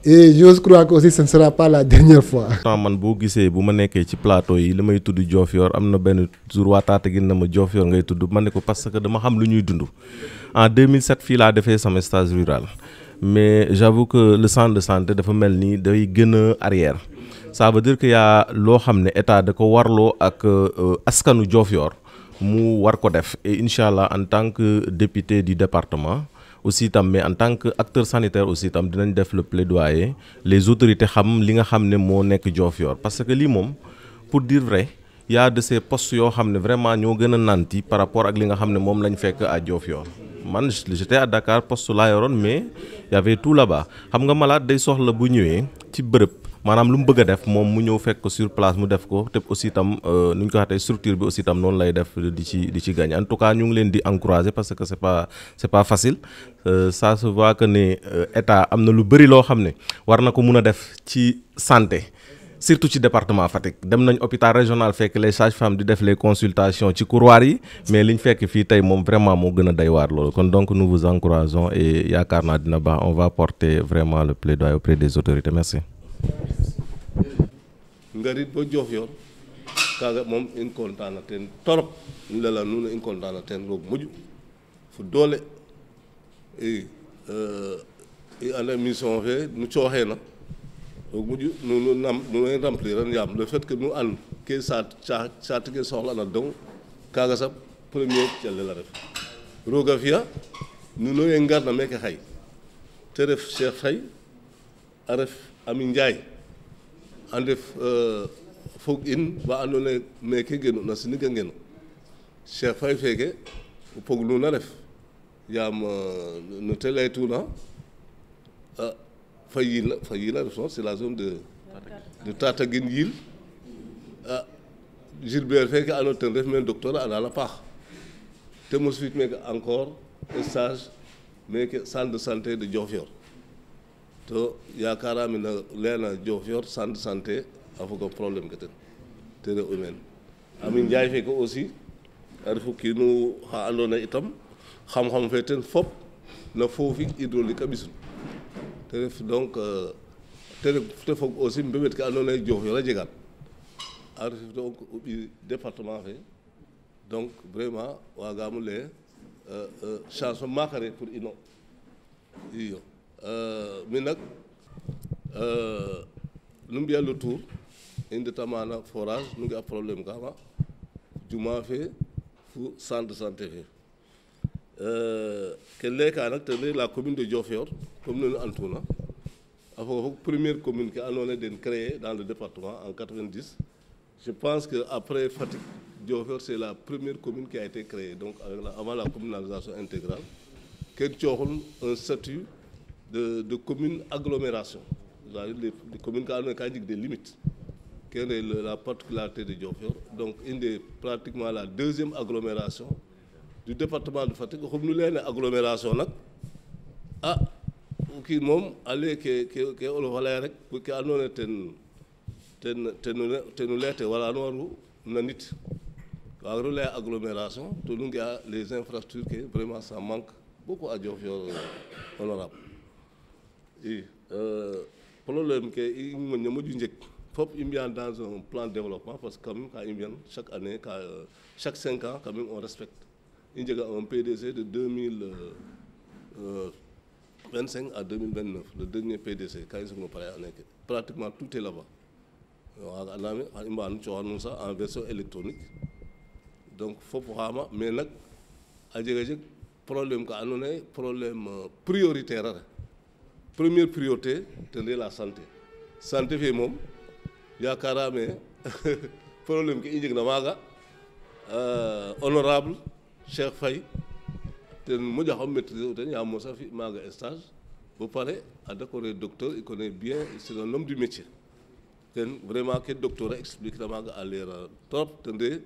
Et j'ose croire que aussi ce ne sera pas la dernière fois. man boo gisee bu ma nekkee ci plateau yi li may tudd Diofior am na benn jour waa Tataguine na ma Diofior ngay tudd ma ne ko parce que dama xam lu ñuy dund. En 2007 fii laa defee sama stage rural mais j'avoue que le centre de santé dafa mel ni day gën a arrière. Ça veut dire que y a loo xam ne état da ko warloo ak askanu Diofior mu war ko def et incha allah en tant que député du département. Aussi tam mais en tant que acteur sanitaire aussi tam dinañ def le plaidoyer les autorités xam li nga xam ne moo nekk Diofior parce que lii moom pour dire vrai y a de ces postes yoo xam ne vraiment ñoo gën a nanti par rapport ak li nga xam ne moom lañ fekk à Diofior man j'étais à Dakar poste laa yoroon mais y avait tout là-bas xam nga malade day soxla bu ñëwee ci bërëb maanaam lu mu bëgg a def moom mu ñëw fekk ko sur place mu def ko te aussi tam nu ñu ko waxee structure bi aussi tam noonu lay def di ci gagner en tout cas ñu ngi leen di encourager parce que c'est pas facile ça se voit que ne état am na lu bëri loo xam ne war na ko mun a def ci santé surtout ci département Fatick dem nañ hôpital régional fekk les sages-femmes di def les consultations ci couloir yi mais liñ fekk fii tey moom vraiment moo gën a doy waar loolu kon donc nous vous encourageons et yaakaar naa dina baax on va porter vraiment le plaidoyer auprès des autorités merci. ngarit bo Diofior kaga moom in kontaan ten torop lela nuun in kontaan ten roog moƴu fo doole i anda mission fe nu cooxeena roog moƴu nu remplir an yaam le fait que nu an ke saate ke soxlana donc kaga sax premier calel a ref roog a fi'a nuno ye ngarna meeke xay te ref Cheikh Faye a ref Ami Ndiaye a ndef fog in ba andoona yee meeke genuna Sinig a ngenu Cheikh Faye feeke fog nuun a ref yaam no te laytuna fa yiil a ref c'est la zone de Tataguine yiil Gilbert feeke andoona ten ref meen docteur a andan a paax te mos fi'it meeke encore stage meeke centre de santé de Diofior to yaakaaraam ne leena Diofior centre de santé a foga problème ke ten te re'u meen Ami Ndiaye feke aussi a refu kiinu xa andoona itam xam-xam fe ten fop na foofi hydraulique a ɓisun te ref donc te foog aussi mbébét ke andoona yee Diofior a jegaan a ref donc o ɓiy département fe donc vraiment waagaam o lay chance o maak a re pour ino iyo mi nag nu mbi'a le tour i ndeta maana forage nu nga'a problème ka ma juma fe fu centre de santé fe ke layka nak ten la commune de Diofior comme nenu antuna a foga fog première commune ke andoona yee den créé dans le département en 90. Je pense qu'après Fatick, Diofior, c'est la première commune qui a été créée, donc avant la communalisation intégrale, qui a un statut de commune agglomération. Les communes qui ont des limites, qui est la particularité de Diofior. Donc, pratiquement la deuxième agglomération du département de Fatick. Comme nous l'avons agglomération, qui mom allé que on va rek pour que anone tenu lete wala noru nanit waru lay agglomération to nous a les infrastructures que vraiment ça manque beaucoup à Diofior honorable et problème que il ñu moju ñek fop il vient dans un plan de développement parce que quand même quand il vient chaque année chaque 5 ans quand même on respecte il y a un PDC de 2025 à 2029 le dernier PDC quand ils sont parés pratiquement tout est là-bas en version électronique donc faut vraiment mais nak a jega problème ka andona problème prioritaire première priorité c'est la santé fe mom yakarame problème ke i njeg na maga honorable Cheikh Faye ten moƴa xam maîtriser ten yaam mosa fi maga stage bo pare a décoré docteur il connaît bien c'est un homme du métier ten vraiment que docteur a expliqué na maga a leera trop tende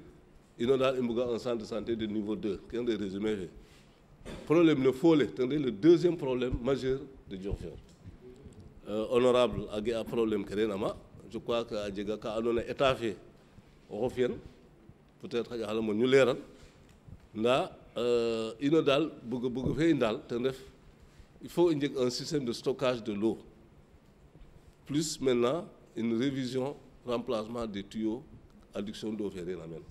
ino dal i mbuga un centre de santé de niveau 2 ken de résumé fe problème ne fole tende le deuxième problème majeur de Diofior honorable a ge a problème ke renama je crois que a jega ka andona état fe oxo fiyan peut-être xaƴa xala mo ñu leeral nda ino dal bëgg fe in dal ten ref il faut un système de stockage de l'eau plus maintenant une révision remplacement des tuyaux adduction d'eau fe rena men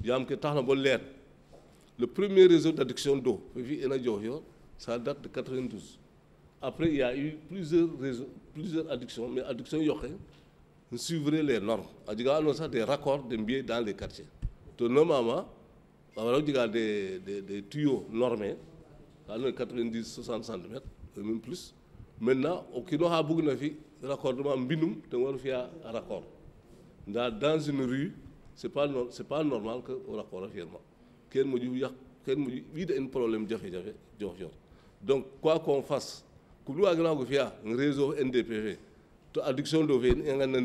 yaam ke taxna bo leer le premier réseau d'adduction d'eau fi ena Diofior ça date de 92 après il y a eu plusieurs addictions mais adduction yoxe suivre les normes a jega andona sax des raccords de mbiye dans les quartiers to normalement alors il y a des tuyaux normés, 90, 60 cm, même plus. Maintenant, au Kino a beaucoup de raccordement binum, tu as un raccord. Dans une rue, ce n'est pas normal que on raccorde fièrement. Il y a un problème de Diofior. Donc, quoi qu'on fasse, il y a un réseau NDPV, l'adduction de veine, il y a un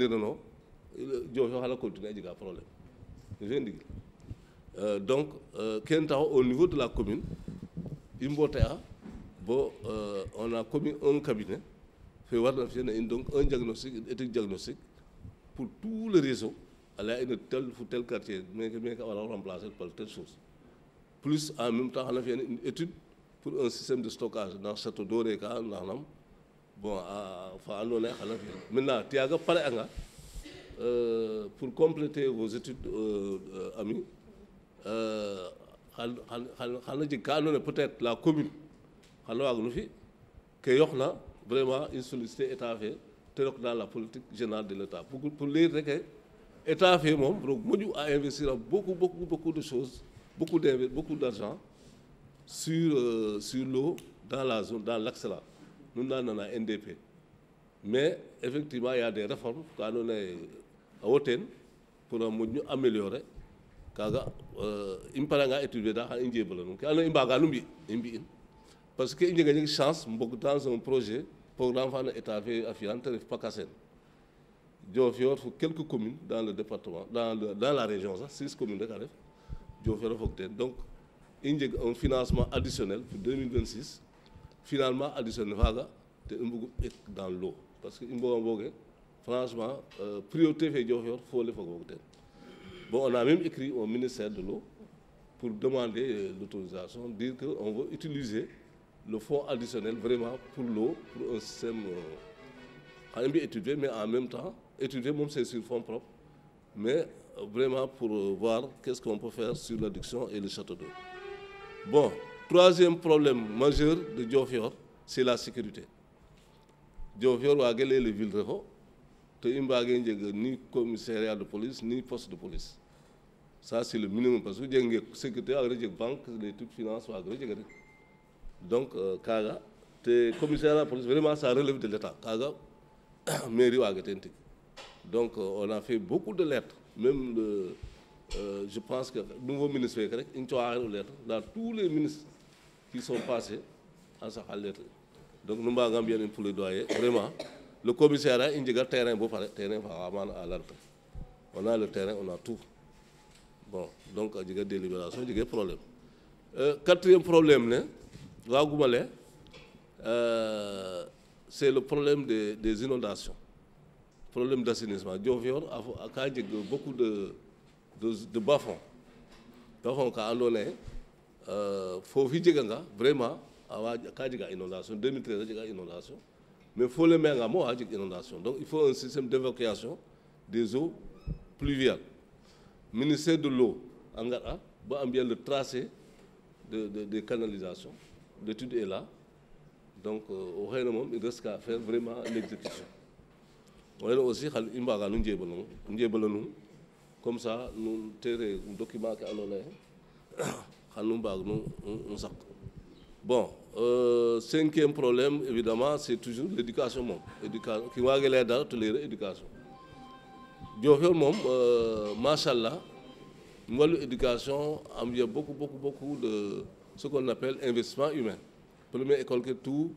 Diofior a continué à avoir un problème. Je viens de dire. Donc, au niveau de la commune, on a commis un cabinet, donc un diagnostic, une étude diagnostique pour tout le réseau, aller à tel quartier, mais on va remplacer par telle chose. Plus, en même temps, on a fait une étude pour un système de stockage dans Château d'Oré, bon, maintenant, pour compléter vos études, amis, peut-être la commune vraiment une sollicité état fait dans la politique générale de l'État pour lire que l'État fait à investir beaucoup de choses beaucoup d'argent sur l'eau dans la zone dans l'axe là nous avons un NDP mais effectivement il y a des réformes qu'on a pour améliorer kaga imparanga étudier da xan injebala non ala imbaga numbi imbi parce que il y a une chance dans un projet programme fa état fait afiant ref Pakasen Diofior faut quelques communes dans le département dans la région 6 communes de Karef Diofior faut donc il y a un financement additionnel pour 2026 finalement additionnel vaga dans l'eau parce que franchement priorité fait Diofior faut le faut. Bon, on a même écrit au ministère de l'eau pour demander l'autorisation, dire qu'on veut utiliser le fonds additionnel vraiment pour l'eau, pour un système on peut étudier, mais en même temps, étudier, même c'est sur fonds propres, mais vraiment pour voir qu'est-ce qu'on peut faire sur l'adduction et le château d'eau. Bon, troisième problème majeur de Diofior, c'est la sécurité. Diofior a gagné les villes de Réfo, il n'y a ni commissariat de police, ni poste de police. Ça, c'est le minimum, parce que il y a une sécurité, les banques, les toutes finances, donc, Kaga, le commissariat de la police, vraiment, ça relève de l'État. Kaga, mairie Ouagatentik. Donc, on a fait beaucoup de lettres. Même, je pense que le nouveau ministre, il y a une lettre dans tous les ministres qui sont passés en sa lettre. Donc, nous avons bien pour le doyer. Vraiment, le commissariat, il y a un terrain, à l'alter. On a le terrain, on a tout. Bon, donc, il y a des délibérations, il y a des problèmes. Quatrième problème, c'est le problème des inondations. Problème d'assainissement. Diofior a beaucoup de bas-fonds. Bas-fonds qu'a donné, faut vite vraiment avoir une inondation. 2013, il y a une inondation. Mais il faut le mettre à moi avec inondation. Donc il faut un système d'évacuation des eaux pluviales. Le ministère de l'eau, Angara, va bien le tracé de canalisation. L'étude est là. Donc, au réellement, il reste qu'à faire vraiment l'exécution. On a aussi comme ça, nous avons un document qui est bon, cinquième problème, évidemment, c'est toujours l'éducation. Qui va aller dans toutes les éducations. Machallah, l'éducation, il y a beaucoup de ce qu'on appelle investissement humain. Première école que tout,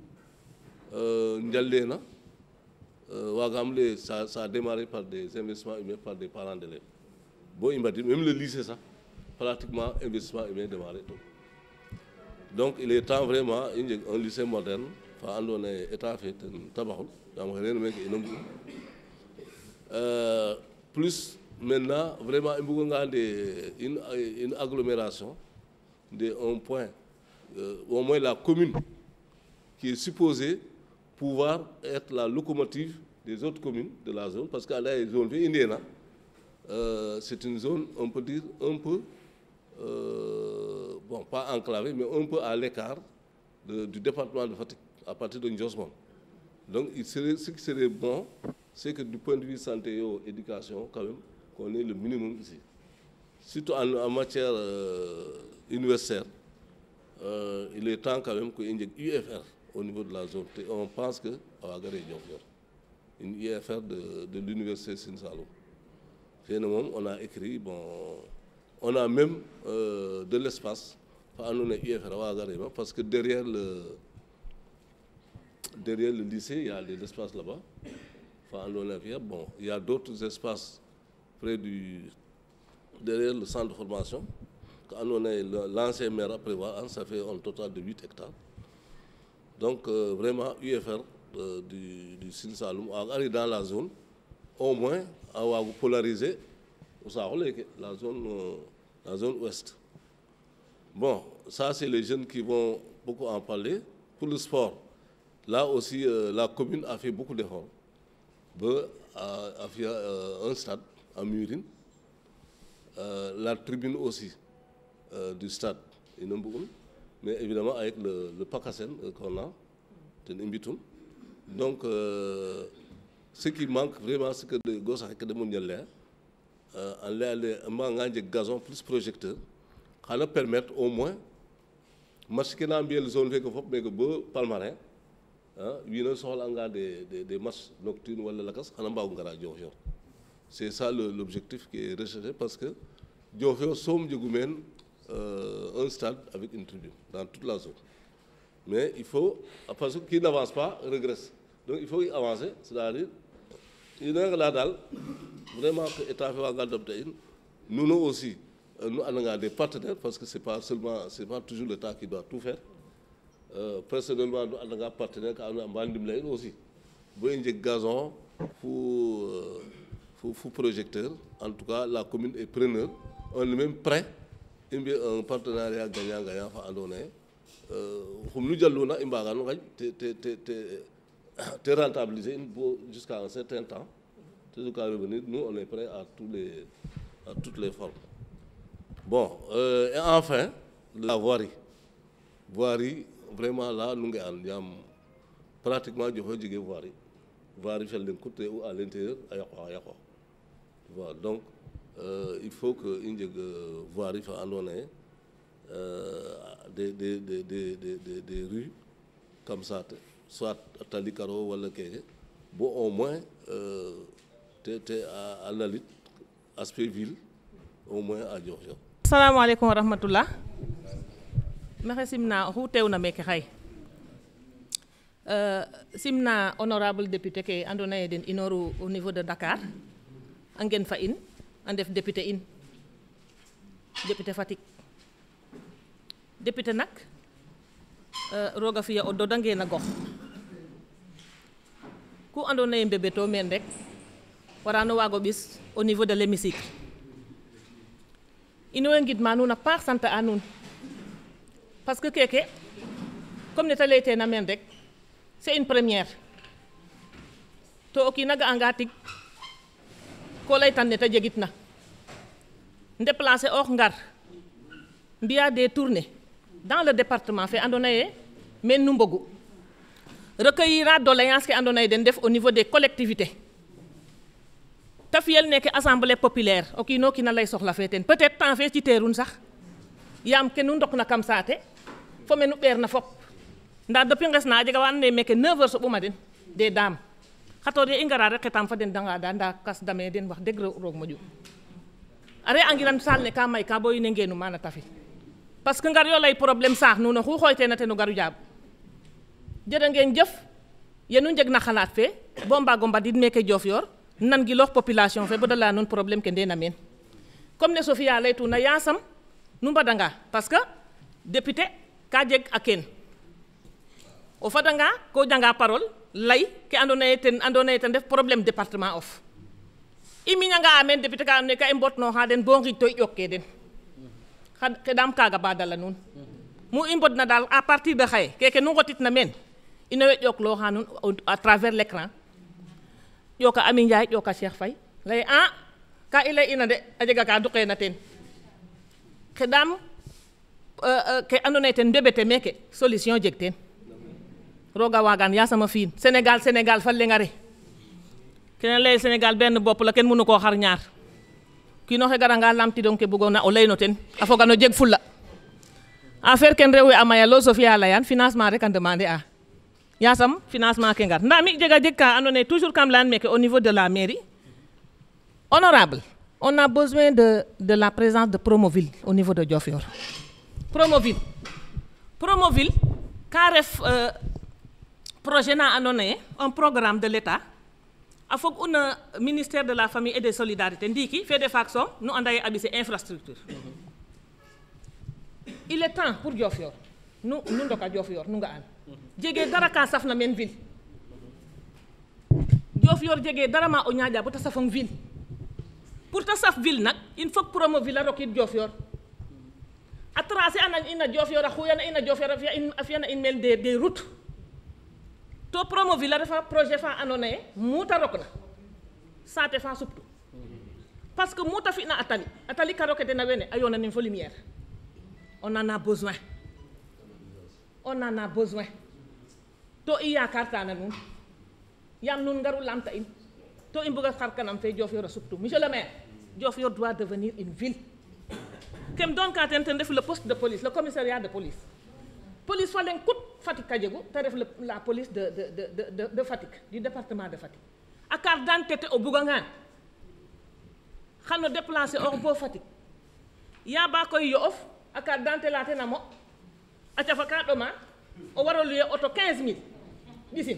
ça a démarré par des investissements humains, par des parents d'élèves. Bon, il m'a dit, même le lycée, ça, pratiquement, investissement humain démarré tout. Donc, il est temps vraiment, un lycée moderne, on est état fait, plus maintenant, vraiment, une agglomération d'un point, au moins la commune, qui est supposée pouvoir être la locomotive des autres communes de la zone, parce qu'à la zone indienne, c'est une zone, on peut dire, un peu, bon, pas enclavée, mais un peu à l'écart du département de Fatick, à partir de Ndiosmone. Donc, ce qui serait bon, c'est que du point de vue santé et éducation, quand même, qu'on ait le minimum ici. Surtout en matière universitaire, il est temps quand même qu'il y ait une UFR au niveau de la zone. Et on pense que une UFR de l'université Sine Saloum. On a écrit, bon, on a même de l'espace parce que derrière le lycée, il y a de l'espace là-bas. Bon, il y a d'autres espaces près derrière le centre de formation. Quand on est l'ancien maire à prévoir, ça fait un total de 8 hectares. Donc, vraiment, UFR du Sine Saloum arrive dans la zone, au moins, à polariser la zone ouest. Bon, ça, c'est les jeunes qui vont beaucoup en parler. Pour le sport, là aussi, la commune a fait beaucoup d'efforts. A fait un stade à Murine, la tribune aussi du stade, mais évidemment avec le Pakasen qu'on a, donc ce qui manque vraiment, c'est que les gosses avec des mondiales, un gazon plus projecteur, ça va permettre au moins, match qui n'a bien zone fait que faut mais que beau palmarin, des matchs nocturnes ou la casse, c'est ça l'objectif qui est recherché parce que Diofior somme du Goumen un stade avec une tribune dans toute la zone. Mais il faut, parce que qui n'avance pas, regresse. Donc il faut y avancer, c'est-à-dire, il y a là vraiment que l'État fait adopter. Nous aussi, nous avons des partenaires parce que c'est pas toujours l'État qui doit tout faire. Personnellement, nous avons des partenaires qui ont aussi. Vous avez des gazons pour projecteur. En tout cas, la commune est preneur. On est même prêt. Il y a un partenariat gagnant-gagnant à donner. te rentabiliser jusqu'à un certain temps, jusqu'à revenir, nous on est prêts à toutes les formes. Bon, et enfin, la voirie. Voirie, vraiment là, nous avons pratiquement du voirie. Voirie fait le côté ou à l'intérieur, voilà, donc il faut que une voirie soit annonée des rues comme ça, soit à Talikaro ou à Lekeye, bon au moins à la lutte, aspect ville, au moins à Diofior. Assalamu alaikum wa rahmatullah. Merci simna hu tewna meke xay. Simna honorable député ke andona den inoru au niveau de Dakar. Angen fa in, andef député in. Député Fatick. Député nak roga fiya o dodange na gox. Ku andona e mbebeto men rek warano wago bis au niveau de l'hémicycle. Ino ngidma nuun a paax sant a nuun parce que keke comme ne ta layteena meen rek c'est une première to o kiina ga'anga tig ko laytan ne ta jegitna déplacer oox ngar mbi'a des tournées dans le département fe andoona yee men nu mbogu recueillir doléance ke andoona yee den def au niveau des collectivités ta fiyel nekk assemblée populaire o kiino kiina lay soxla fe ten peut-être temps fe ci teerun sax yaam ke nu ndok na kam saate fo menu ɓeer na fop ndaa depuis nges na a jega wa andoona yee meke 9 heures soɓuma den des dames xatoor ye i ngara rek xetam fa den da ngaada ndaa kas dame den wax deg roog moƴu a re'angiran saal ne ka may ka bo wiin we ngeenu maana tafi parce que ngar yo lay problème saax nuun oxu xooyteena ten o garu jaab jërë ngeen jëf yenu njeg na xalaat fe bo mbaago mbadid meke Diofior nan giloox population fe bo da laya nuun problème ke ndena meen comme ne Sophia laytuna yaasam nu mbadanga parce que député ka jeg a keen o fadanga ko janga parole lay ke andoona yee ten def problème département of i miñanga a meen député ka andoona yee ka i mbotnooxa den bo ngiij to i ƴokkee den xeɗaam kaaga ba dala nuun mu i mbodna daal à partir de xaye keke nu ngotitna meen ino we ƴooklooxa nuun à travers l'écran ƴooka Ami Ndiaye ƴooka Cheikh Faye lay ka i lay ina de a jega ka duqeena teen xeɗaam ke andoona yee ten mbebete meke solution jeg teen roga waagaan yaasama fi'in Sénégal fa leŋ a re kene lay Sénégal benn bopp la kenn mënu koo xar ñaar kiino xe garanga lamtidong ke bugoona o lay no ten a foga no jeg fulla affaire ken rew we a maya lo Sophia layan financement rek a demander a yaasam financement ke ngar ndaa mi jeg ka andoona yee toujours kam layan meke au niveau de la mairie honorable on a besoin de la présence de Promoville au niveau de Diofior Promoville ka ref projet na andoona yee un programme de l'État a fog una ministère de la famille et des solidarités ndiiki fe de faak soom nu anda ye a ɓise infrastructure il est temps pour Diofior nu ndoka Diofior nu nga'an jege dara ka safna meen ville Diofior jege dara ma o ñaaƴa bo ta safong ville pour ta saf ville nak il faut que Promoville a rokid Diofior a tracer anan ina Diofior a xuyana ina Diofior a fiyana in mel des routes to Promoville a refa projet fa andoona yee mu ta rokna saate fa suptu parce que mu ta fi'na a tali ka roke den a wene a yonanin fo lumière on en a besoin to i yakartana nuun yaam nuun ngaru lamta in to i mbuga xar kanam fe Diofior a suptu monsieur le maire Diofior doit devenir une ville kem doon ka ten ref le poste de police le commissariat de police fa leŋ kut Fatick ka jegu te ref la police de Fatick du département de Fatick a carte d'identité o bugangaan xano déplacer or bo Fatick ya ba koy yo'of a carte d'identité la ten a mo a cafa ka ɗoma o waro luye auto 15 000 ɓisin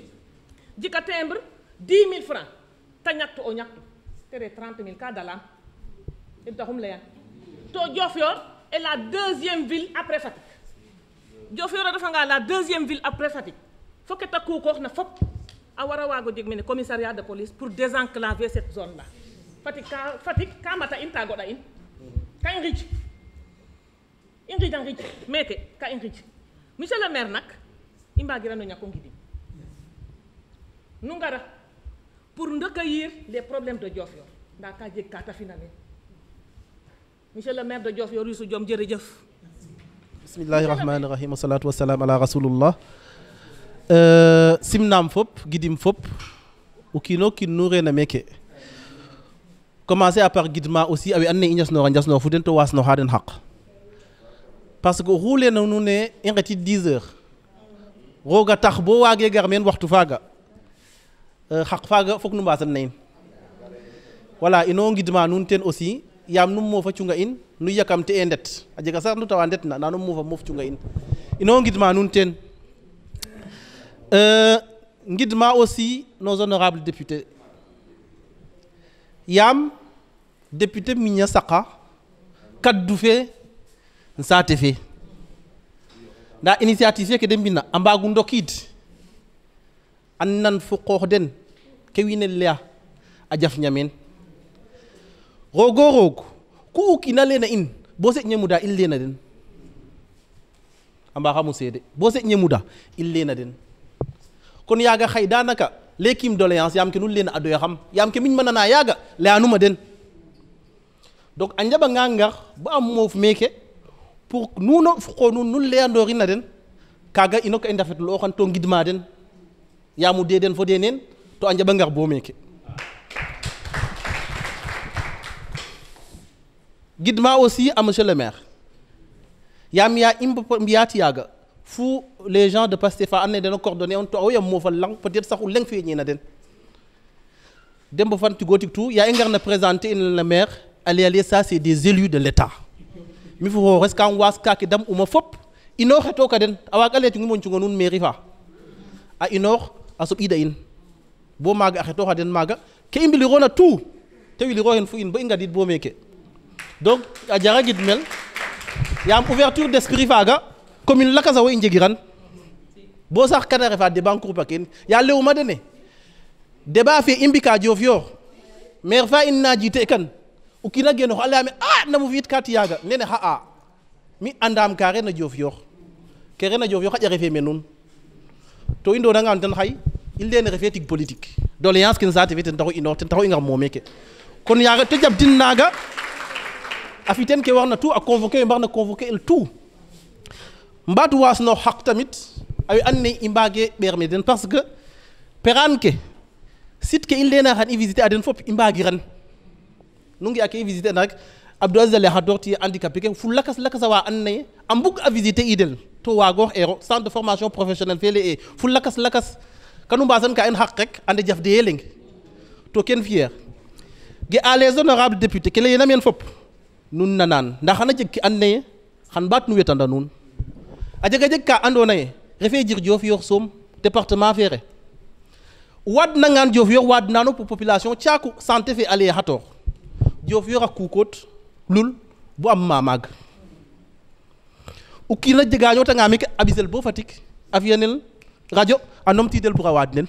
jika timbre 10 000 francs ta ñaktu o ñaktu tere 30 000 ka dalam ten taxum leyan to Diofior est la deuxième ville après Fatick Diofior a refanga la deuxième ville après Fatick fo ke ta kuukoox na fop a wara waago jeg mene commissariat de police pour désenclaver cette zone là Fatick ka mata in ta goɗa in ka i ngic meke ka i ngic monsieur le maire nak i mbagirano ñako ngidim nu ngara pour recueillir les problèmes de Diofior nda ka jeg ka ta fina men monsieur le maire de Diofior Youssou Diom jërëjëf. bismillahi rahmani rahim wa salatu wassalam ala rasulullah. simnam fop gidim fop o kiino kiin nu reena meke commencer à par guidement aussi awe andoona yee i njasnoor fo den to waasnoxa den xaq parce que oxu leena nuun ne i nqetit 10 heures rooga tax bo waage gar meen waxtu faaga xaq faaga fok nu mbaasan na in voilà ino ngidma nuun ten aussi yaam nu moofa cunga in nu yakamte e ndet a jega sax nu tawa ndet na nu moofa moof cunga in ino ngidma nuun ten ngidma aussi nos honorables députés yaam député miña saqa kaddu fe saate fe nda initiative fe ke de mbina a mbaagu ndokiid an nan fo qoox den ke wiin we laya a jaf ñameen roogo roog ku ukina leena in bo seƴñe muda il leena den a mbaaxamu seede bo seƴñe muda il leena den kon yaaga xay daanaka lekim doléance yaam ke nu leena a doya xam yaam ke miñ manana yaaga leyanuma den donc a njaɓanga ngar ba a moof meeke pour nuno fuqo nuun nu leyandorin den kaaga ino ka i ndafetlu oxan to ngidma den yaamu de den fo de neen to a njaɓa ngar bo meeke gidma aussi à monsieur le maire yaam ya i mbiyaat yaaga fu les gens de Pastef fa andona yee den a coordonné on to a woyam moofal lang peut être sax o leng fe ñeena den dembo fan tigo tig tout ya i ngarna présenter in le maire ale ça c'est des élus de l'État mi fo xooxes kam waas kaake dam uma fop inoox xeto ka den a waaga lay cungi cunga nuun mairie fa a inoox a soɓiida in bo maaga a xetooxa den maaga ke i mbiliroona tout te wilirooxen fu in bo i ngadiid bo meeke donc a jara gidmel yaam ouverture d'esprit faaga commune lakas a wo i njegiran bo sax kana refa débat groupe ken ya lewuma dene débat fe i mbika Diofior maire fa in na jiite kan o kiina genoox a leyaame a namo fi'it ka tiyaaga nene xa'a mi andaam ka reena Diofior ke reena Diofior xaƴa refe me nuun to i ndoonangaan ten xay il leene refee tig politique doléance ken saate fe ten taxu inoox ten taxu i ngar moomeke kon yaaga te jabdin naaga a fi ten ke warna tout a convoquer we mbarna convoquer el tout mbaatu waasnoox xaq tamit awe andoona yee i mbaage ɓeer me den parce que peraan ke site ke i leena xan i visiter a den fop i mbaagiran nu ngi ak i visiter rek Abdou Aziz ale xator tiye handicapé ke fu lakas a wa andoona yee a mbug a visiter idel to waagoox eero centre de formation professionnelle fe lay e fu lakas kanu mbaasan ka in xaq rek ande jaf de leng to ken fier ge a les honorables députés ke layena meen fop nun nanaan ndax xana jeg ki andoona yee xan mbaat nu wetanda nuun a jeg ka andoona yee refee jir Diofior soom département fere wadnangaan Diofior wadnaano pour population caaku santé fe a lay xator Diofior a kuukoot lul bu am maamaag o kiin a jegaañootanga meke a ɓisel bo Fatick a fi'anel radio a numtiidel pour a waadnel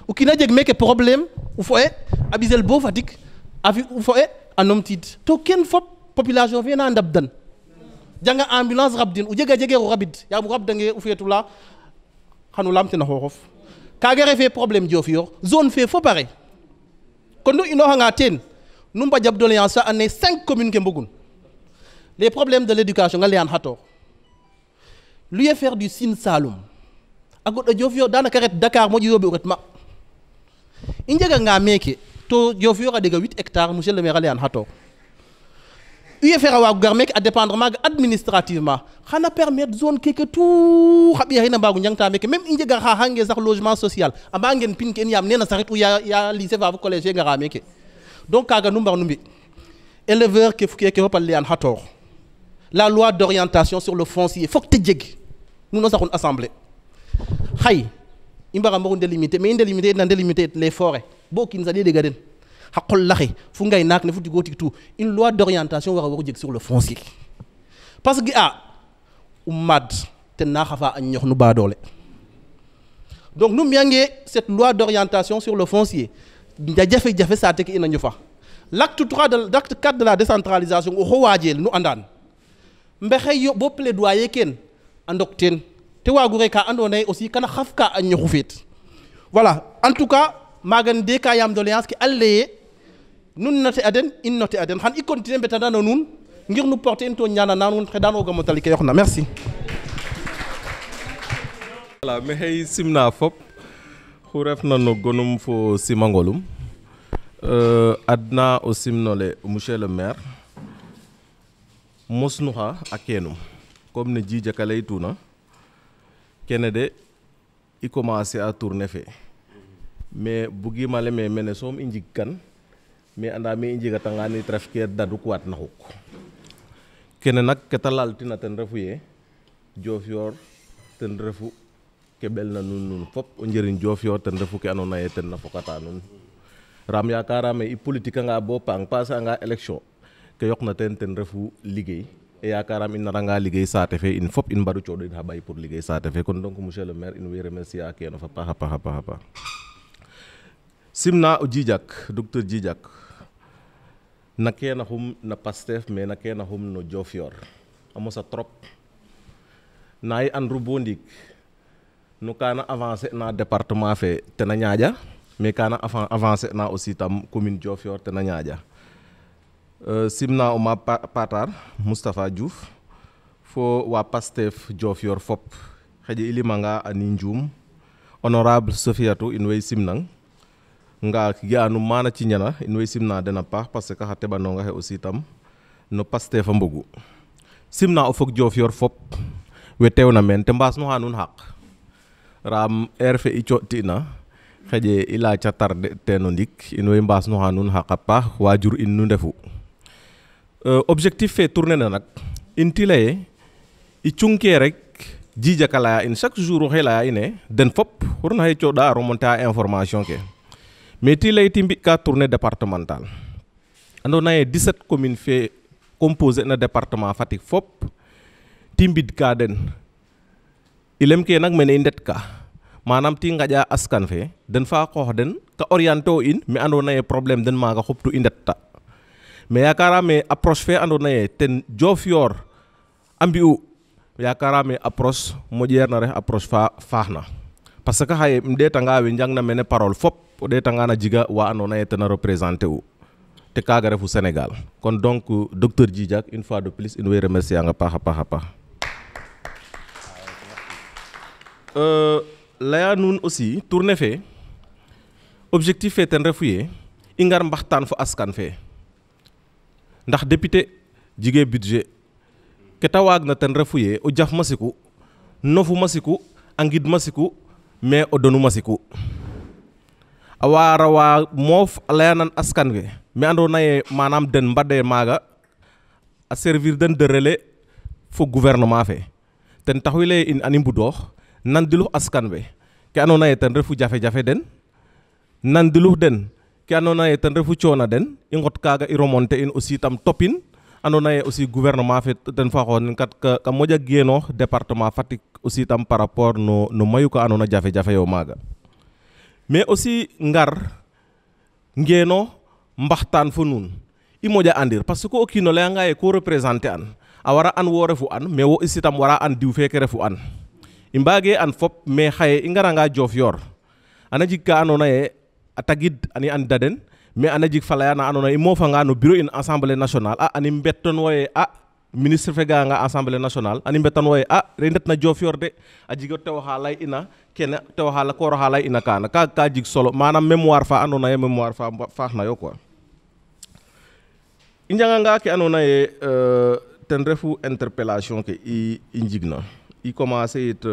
o kiin a jeg meke problème o fo'e a ɓisel bo Fatick a fi o fo'e a numtiid to ken fop population fe na ndabdan janga ambulance rabdin o jegeeru rabid yaam o rabdange o feetula xan o laamten a xooxof kaaga refee problème Diofior zone fe fo pare kon nu inooxanga teen nu mbajab doléance fa andoona yee 5 communes ke mbogun les problèmes de l'éducation nga layan xator l'UFR du Sine Saloum a goɗɗo Diofior danaka ret Dakar moƴo yooɓe o ret ma i njeganga meeke to Diofior a ɗega 8 hectares monsieur le maire a layan xator UFR a waagu gar meeke a dépendre maaga administrativement xana permettre zone keke tout xa ɓiya xina mbaagu njangta meeke même i njega xa xange sax logement social a mbaa ngen pin ke in yaam nena saxit u ya lycée fa fo collège fe ngara meeke donc kaaga nu mbar nu mbi éleveur ke keke fop a layan xator la loi d'orientation sur le foncier fok te jeg nuno saxun assemblée xay i mbara mbaru délimiter mais i délimiter na délimiter les forêts bo kiin saɗe ɗega den xa qol laxe fu ngay naak ne fu tigo tig tout une loi d'orientation wara waru jeg sur le foncier parce que mad ten na xafa a ñox nu baadoole donc nu mbiyange cette loi d'orientation sur le foncier nda jafe-jafe saate ke ina ñofa l'acte 4 de la décentralisation oxo waajel nu andaan mbexey yo bo plaidoyer ken a ndok teen te waagu re ka andoona yee aussi kana xaf ka a ñoxu feet voilà en tout cas magan de ka yam doléance ke alleye nun noté aden in noté aden xan i continuer mbetandano nuun ngir nu porter in to ñaanana nuun xeɗan o gamotali ke yoxna merci. voilà maxey simna fop xu refna no gonum fo simangolum adna o simnole monsieur le maire mosnuxa a keenum comme ne Djidjack a laytuna kene de i commencer a tourner fe mais bugima leme mene soom i njig kan mais anda me i njegatanga nit ref ke daduk waat na xuk kene nak keta laltina ten refu ye Diofior ten refu ke ɓelna nuun fop o njëriñ Diofior ten refu ke andoona yee ten na fokata nuun ram yakarame i politique anga bo pang passer anga élection ke yoqna ten refu liggéey e yakaram in naranga liggéey saate fe in fop in mbaru coɗoid xa ɓay pour liggéey saate fe kon donc monsieur le maire in way remercier a kene fa paax a paax a paax a paax simna o Djidjack docteur Djidjack na kena xum na Pastef mais na kena xum no Diofior a mosa trop na i andru bo ndiik no kana avancer na département fe tena ñaaƴa mais kana avancer na aussi tam commune Diofior tena ñaaƴa simna o ma Patar Moustapha Diouf fo wa Pastef Diofior fop xeƴe i limanga ani Ndioum honorable Sofiatou in way simnang nga ge'anum mana Ciñana in way simna den a paax parce que xa teɓanonga xe aussi tam no Pastef a mbogu simna o fog Diofior fop we teewna meen te mbaasnuxa nuun xaq ram heure fe i cooɗ'tina xeƴe i laaca tarde teen o ndik in way mbaasnuxa nuun xaq a paax waajur in nu ndefu objectif fe tourner na nak in ti leye i cungke rek Djidjack a leya in chaque jour oxe leya ine den fop xurna xe cooɗa a remonter a information ke mais ti ley ti mbi'ka tournée départementale andoona yee 17 commune fe composé na département Fatick fop ti mbidka den i lemke nak mene i ndetka manam ti ngaƴa askan fe den fa xoox den ka orienter o in me andoona yee problème den maaga xuptu i ndetta mais yakarame approche fe andoona yee ten Diofior a mbi'u yakarame approche moƴeer na ref approche fa faaxna parce que xaye im ɗeetanga we njangna mene parole fop o ɗeetanga na jiga wa andoona yee ten a représenter u te kaaga refu Sénégal kon donc docteur Djidjack une fois de plus in way remercier ang a paax a paax a paax leya nuun aussi tournée fe objectif fe ten refu ye i ngar mbaxtaan fo askan fe ndax député jige budget ke ta waagna ten refu ye o jaf masiku nofu masiku a ngid masiku mais o donu masiku a wara wa moof a leyanan askan we me andoona yee manam den mbade maaga a servir den de relais fo gouvernement fe ten taxu i leye in ani mbudoox nandilux askan we ke andoona yee ten refu jafe-jafe den nandilux den ke andoona yee ten refu coona den i ngot kaaga i remonter in aussi tam topin andoona yee aussi gouvernement fe ten fa xoonin kat ka moƴa geenoox département Fatick aussi tam par rapport no mayu ka andoona jafe-jafe yo maaga mais aussi ngar ngeeno mbaxtaan fo nuun i moƴa andir parce que o kiin o layanga yee ko représenter an a wara an wo refu an mais wo aussi tam wara an diw feke refu an i mbaage an fop mais xaye i ngaranga Diofior ana jeg ka andoona yee a tagid ani anda den mais ana jeg fa layana andoona yee i moofanga no bureau in assemblée nationale ani mbetton woye ministre fe ga'anga assemblée nationale ani mbetan woye re ndetna Diofior de a jigo tew xa lay ina kene tew xa koor xa lay ina kaana kaaga ka jig solo manam mémoire fa andoona yee mémoire fa faaxna yo quoi i njanganga ke andoona yee ten refu interpellation ke i njigna i commencer it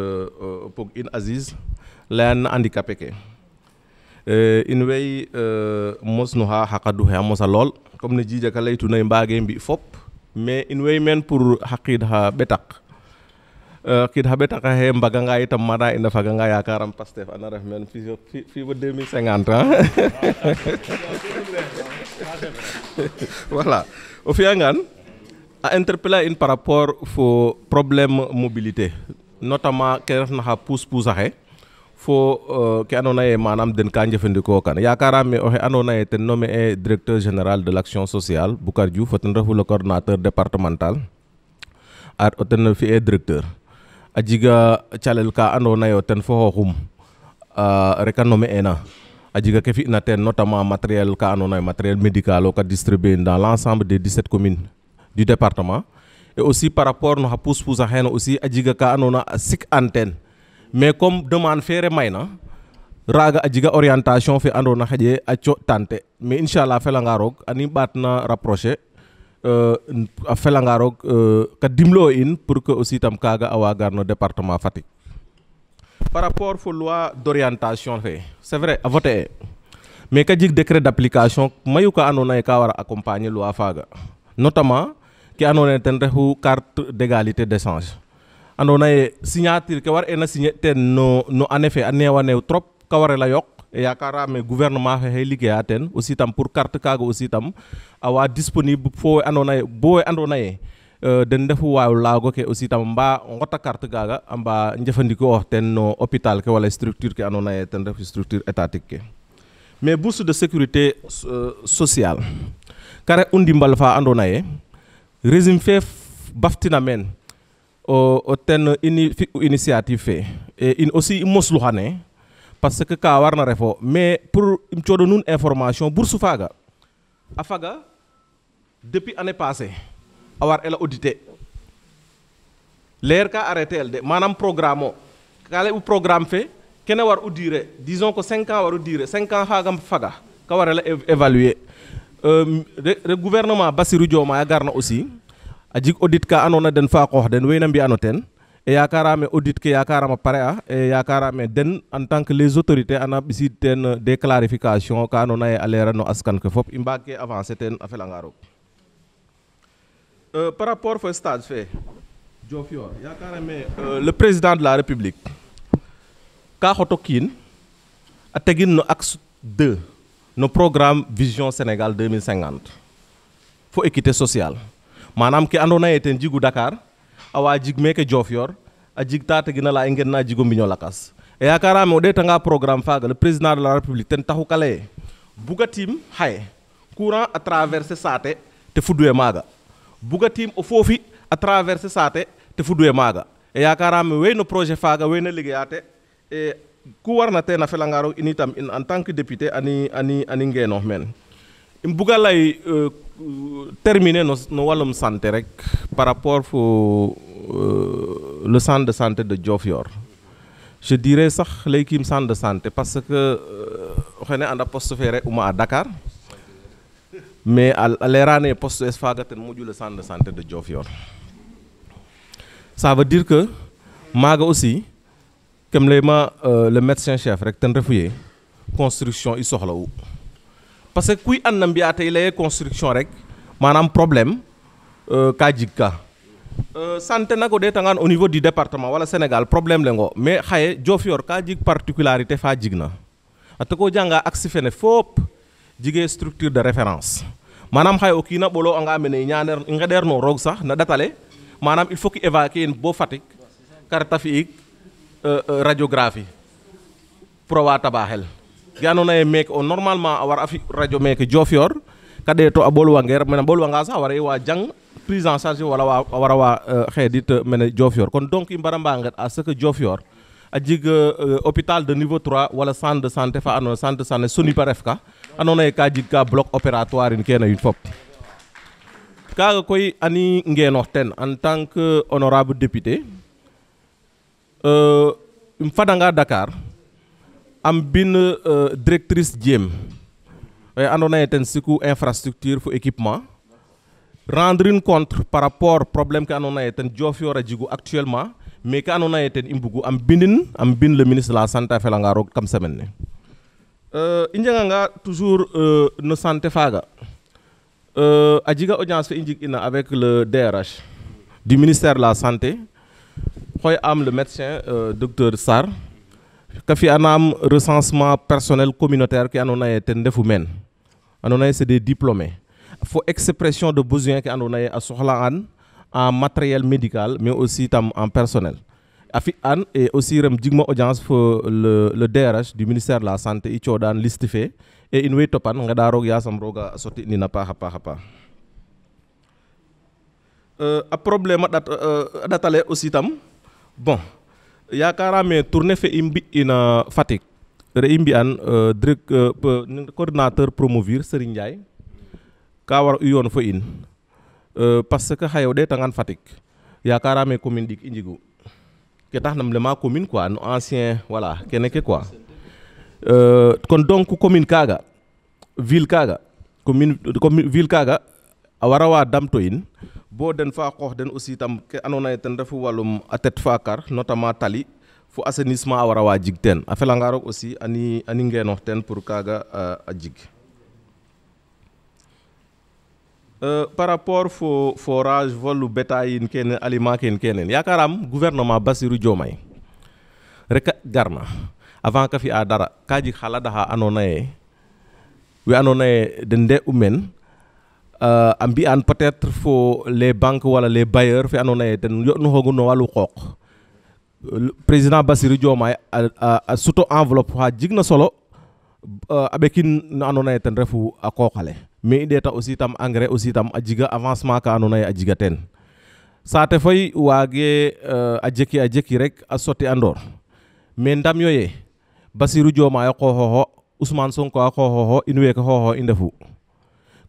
pog in Aziz leyan na handicapé ke in way mosnuxa xaqadu xe a mosa lool comme ne Djidjack a laytuna i mbaage mbi fop mais in way meen pour xa qiid xa ɓetak qiid xa ɓetak axe mbaganga itam mana ina faganga yakaram Pastef ana ref meen fi bo 2050 voilà o fiyangaan a interpeller in par rapport fo problème mobilité notamment ke refna xa pousse axe fo ke andoona yee manam den ka njefandikoo kan yakarame oxe andoona yee ten nommé e directeur général de l'action sociale Boucar Diouf ten refu le coordonnateur départemental ten fi'e directeur a jiga calel ka andoona yee ten fo xooxum reka nommé ena a jega ke fi'na ten notamment matériel ka andoona yee matériel médical o ka distribuer dans l'ensemble des 17 communes du département et aussi par rapport no xa puus-puus a xeene aussi a jega ka andoona a sik antenne mais comme demande fere mayna raaga a jega orientation fe andoona xaƴe a cooɗtante mais inchallah a felanga roog ani ɓaatna rapprocher a felanga roog ka dimle'o in pour que aussi tam kaaga a waa gar no département Fatick. Par rapport fo loi d'orientation fe c'est vrai a voté e mais ka jeg décret d'application mayu ka andoona yee ka war a accompagner loi faaga notamment ke andoona yee ten refu carte d'égalité d'échange andoona yee signature ke war ena signer ten no année fe a neewa neew trop ka warel a yoq e yakarame gouvernement fe xey liggéeya ten aussi tam pour carte kaaga aussi tam a waa disponible fo we andoona yee bo we andoona yee den ndefu waaw laago ke aussi tam mba ngota carte kaaga a mba njëfandikoox ten no hôpital ke wala structure ke andoona yee ten refu structure étatique ke mais bourse de sécurité sociale kare u ndimbal fa andoona yee régime fe baftina meen o ten initiative fe et in aussi i mosluxane parce que ka warna refo mais pour im cooɗo nuun information bourse faaga a faga depuis année passée a war ela audité leer ka arrêté el de manam programme o ka ley u programme fe kene war u durer disons que 5 ans war u durer 5 ans faaga faga ka war ela évaluer le gouvernement Bassirou Diomaye a garna aussi a jig audit ka andoona den fa qoox den wayna mbi'ano ten et yakarame audit ke yakarama pare a et yakarame den en tant que les autorités ana ɓisid ten des clarifications ka andoona yee a leera no askan ke fop i mbaag ke avancer ten a felanga roog par rapport fo stage fe Diofior yakarame le président de la République ka xoto kiin a tegin no axe 2 no programme Vision Sénégal 2050 fo équité sociale manam ke andoona yee ten jigu Dakar awa jig meke Diofior a jig ta tegina la i ngen na jigo mbiño lakas e yakarame o ɗeetanga programme faaga le président de la République ten taxu ka leye bugatim xaye courant a traverser saate te fudwe maaga bugatim o foofi a traverser saate te fudwe maaga e yakarame wey no projet faaga wey na liggéeyate e ku warna ten a felanga roog in itam in en tant que député ani ngeenoox meen im buga lay terminer no wàllum santé rek par rapport fo le centre de santé de Diofior je dirais sax leykim centre de santé parce que xene anda poste fe re uma à Dakar mais a leerane poste es faaga ten moƴu le centre de santé de Diofior ça veut dire que maaga aussi kem leyma le médecin chef rek ten refu ye construction i soxla u parce que kuy and na mbi'a tey leye construction rek manam problème ka jig ka santé nag o ɗeetangaan au niveau du département wala Sénégal problème lengo mais xaye Diofior ka jig particularité fa jigna a te ko janga axe fene fop jige structure de référence manam xaye o kiina ɓolo anga mene i ngeɗeer no roog sax na ɗatale manam il faut que évacuer in bo Fatick karta fi'ik radiographie pour a wa tabaxel ge andoona yee meeke o normalement a war a fi radio meeke Diofior ka ɗeeto a ɓolwangeer mene ɓolwanga sax a wara wa jang prise en charge wala a wara wa xeedit mene Diofior kon donc i mbara mbanget à ce que Diofior a jeg hôpital de niveau 3 wala centre de santé fa andoona centre de santé Sonipa ref ka andoona yee ka jeg ka bloc opératoire in kene yin fop kaaga koy ani ngeenoox ten en tant que honorable député im fadanga Dakar am bin directrice Diem e andoona yee ten siku infrastructure fo équipement rendre une compte par rapport problème ke andoona yee ten Diofior a jigu actuellement mais ke andoona yee ten i mbugu am bin le ministre de la santé a felanga roog kam semaine ne i njeganga toujours no santé faaga a jiga audience fe i njig ina avec le DRH du ministère de la santé xoy am le médecin docteur Sarr ka fi'anam recensement personnel communautaire ke andoona yee ten ndefu meen andoona yee c'est des diplômés fo expression de besoin ke andoona yee a soxla'an en matériel médical mais aussi tam en personnel a fi'an et aussi rem jigma audience fo le DRH du ministère de la santé i cooɗaan liste fe et in way topan ngeɗa roog yasam rooga a sotti nin a paax a paax a paax a problème a ɗatale aussi tam bon yakarame tournée fe i mbi'ina Fatick re i mbi'an coordinateur Promovir Serigne Ndiaye ka war u yoon fo in parce que xaye o ɗeetangan Fatick yakarame commune ɗik i njigu ke taxna um lema commune quoi no ancien voilà kene ke quoi kon donc commune kaga ville kaga commune ville kaga a wara wa damto in bo den fa xoox den aussi tam ke andoona yee ten refu walum a tet fa kar notamment tali fo assainissement a wara wa jig teen a felanga roog aussi ani ngeenoox teen pour kaaga a jig par rapport fo forage volu bétail in kene aliment kene yakaram gouvernement Bassirou Diomaye rek garna avant ka fi'a dara ka jig xalada xa andoona yee we andoona yee den nde u men a mbi'an peut-être fo les banques wala les bailleurs fe andoona yee ten yo'nuxoogu no walu qooq président Bassirou Diomaye a suto enveloppe xa jigna solo a ɓekin no andoona yee ten refu a qooq ale mais i ɗeeta aussi tam engrais aussi tam a jiga avancement ka andoona yee a jiga teen saate fay waage a jeki rek a soti andoor mais ndam yo ye Bassirou Diomaye a qooxooxo Ousmane Sonko a qooxooxo in weeke xooxoox i ndefu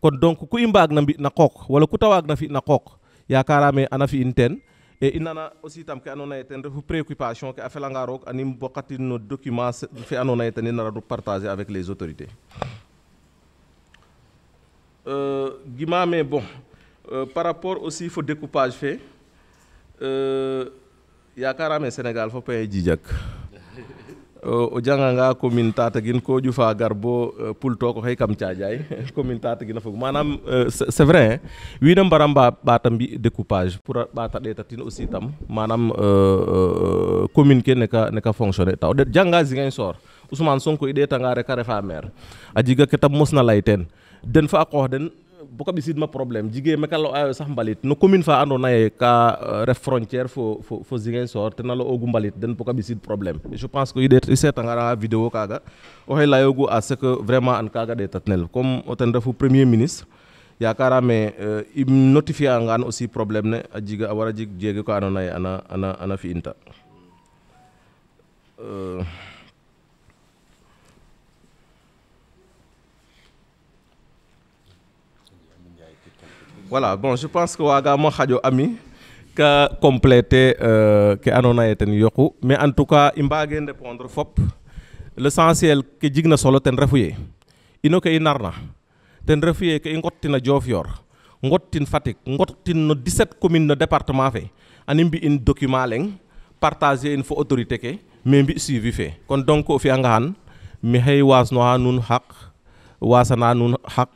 kon donc ku i mbaag na mbi na qooq wala ku ta waag na fi na qooq yakarame ana fi in teen et i nana aussi tam ke andoona yee ten refu préoccupation ke a felanga roog anim bokatin no document fe andoona yee ten i nara du partager avec les autorités gimame bon par rapport aussi fo découpage fe yakarame Sénégal fo paye jijak o janganga commune Tataguine ko ƴufa gar bo pulto ko xey kam Thiadiaye commune Tataguine a fog manam c'est vrai wiin we mbara ɓaata mbi découpage pour a ɓaata ɗeetatin aussi tam manam commune ke neka fonctionner ta o ɗeet janga Ziguinchor Ousmane Sonko i ɗeetanga rek a refa maire a jiga ke ta mosna lay teen den fa a qoox den boka ɓisidma problème jigee meka lo'ayo sax mbalit no commune fa andoona yee ka ref frontière fo Ziguinchor ten a lo'oogu mbalit den boka ɓisid problème je pense que i seetanga vidéo kaaga oxey layoogu à ce que vraiment an kaaga ɗeetatnel comme ten refu premier ministre yakarame i notifier angaan aussi problème ne a wara jig jeege ko andoona yee ana fi'in ta voilà bon je pense que wagamo xaƴo ami ka compléter ke andoona yee ten yoqu mais en tout cas i mbaage répondre fop l'essentiel ke jigna solo ten refu yee ino ke i narna ten refu yee ke i nqottina Diofior nqottin Fatick nqottin no 17 commune no département fe ani mbi'in document leng partager in fo autorité ke mais mbi suivi fe kon donc o fi'angaan maxey waasnoxa nuun xaq wasana nuun xaq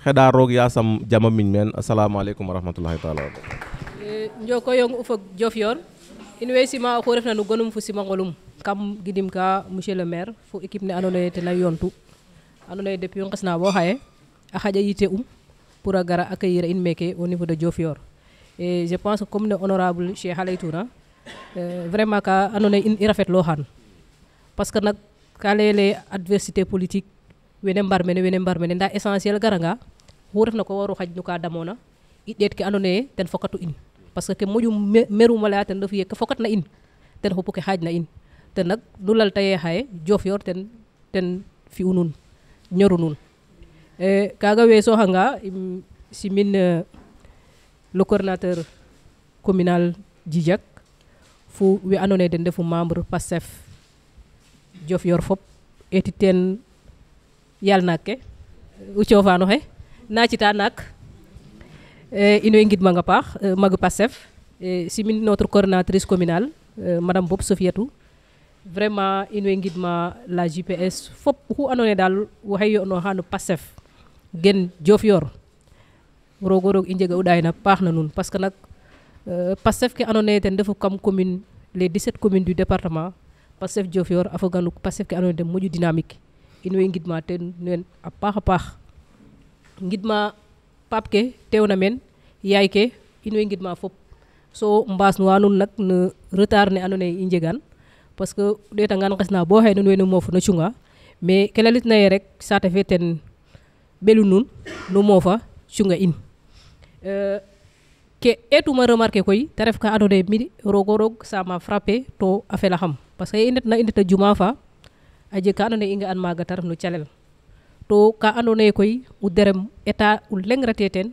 xeɗa roog yasam jama miñ meen assalamu aleykum wa rahmatullahi taala njokoyong ufog Diofior in way sima oxu refna no gonum fo simangolum kam gidim ka monsieur le maire fo équipe ne andoona yee ten a yoontu andoona yee depuis ngesna bo xaye a xaƴa yite pour a gara accueillir in meke au niveau de Diofior et je pense que comme ne honorable Cheikh a laytuna vraiment ka andoona yee in i rafetlo xan parce que nak ka layele adversité politique wene mbar mene nda essentiel garanga xu refna ko waru xaj no ka damona i ɗeet ke andoona yee ten fokatu in parce que ke moƴu meruma laya ten refu yee ke fokat na in ten xupu ke xaaj na in ten nak nu lalta yee xaye Diofior ten fi'u nuun ñoru nuun kaaga weesooxanga simin le coordinateur communal Djijak fu we andoona yee den ndefu membre Pastef Diofior fop eetit teen yal naak ke u coofaan oxe naacita naak in way ngidmang a paax mag Pastef simin notre coordinatrice communale madame Bob Sofiatou vraiment in way ngidma la JPS fop oxu andoona yee daal waxey yo'nooxa no Pastef gen Diofior roog o roog i njega u ɗaay na paax na nuun parce que nak Pastef ke andoona yee ten refu kam commune les 17 communes du département Pastef Diofior a foga no Pastef ke andoona yee ten moƴu dynamique in way ngidma teen nuen a paax ngidma paap ke teewna meen yaay ke in way ngidma fop so mbaasnuwa nuun nak no retard ne andoona yee i njegan parce que o ɗeetangaan ngesna bo xaye nuun way no moof no cunga mais ke lalitna yee rek saate fe ten ɓelu nuun no moofa cunga in ke eetuma remarquer koy te ref ka andoona yee mi roog o roog ça m'a frappé to a felaxam parce que i ndeta juma fa a jeg ka andoona yee i nga'an maaga ta ref no calel to ka andoona yee koy o derem état o leŋrate teen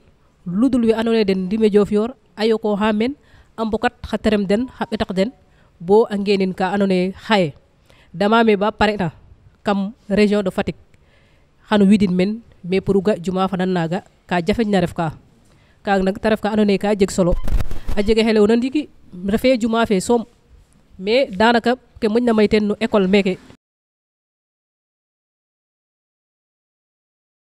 ludul we andoona yee den ndime Diofior a yoqooxa meen a mbokat xa terem den xa ɓetaq den bo a ngeenin ka andoona yee xaye dama me ba pare na kam région de Fatick xano widin men mais pour o ga juma fa nan naaga ka jafeñ na ref ka kaaga nag ta ref ka andoona yee ka jeg solo a jega xelew na ndiiki refee juma fe soom mais daanaka ke moƴna may teen no école meeke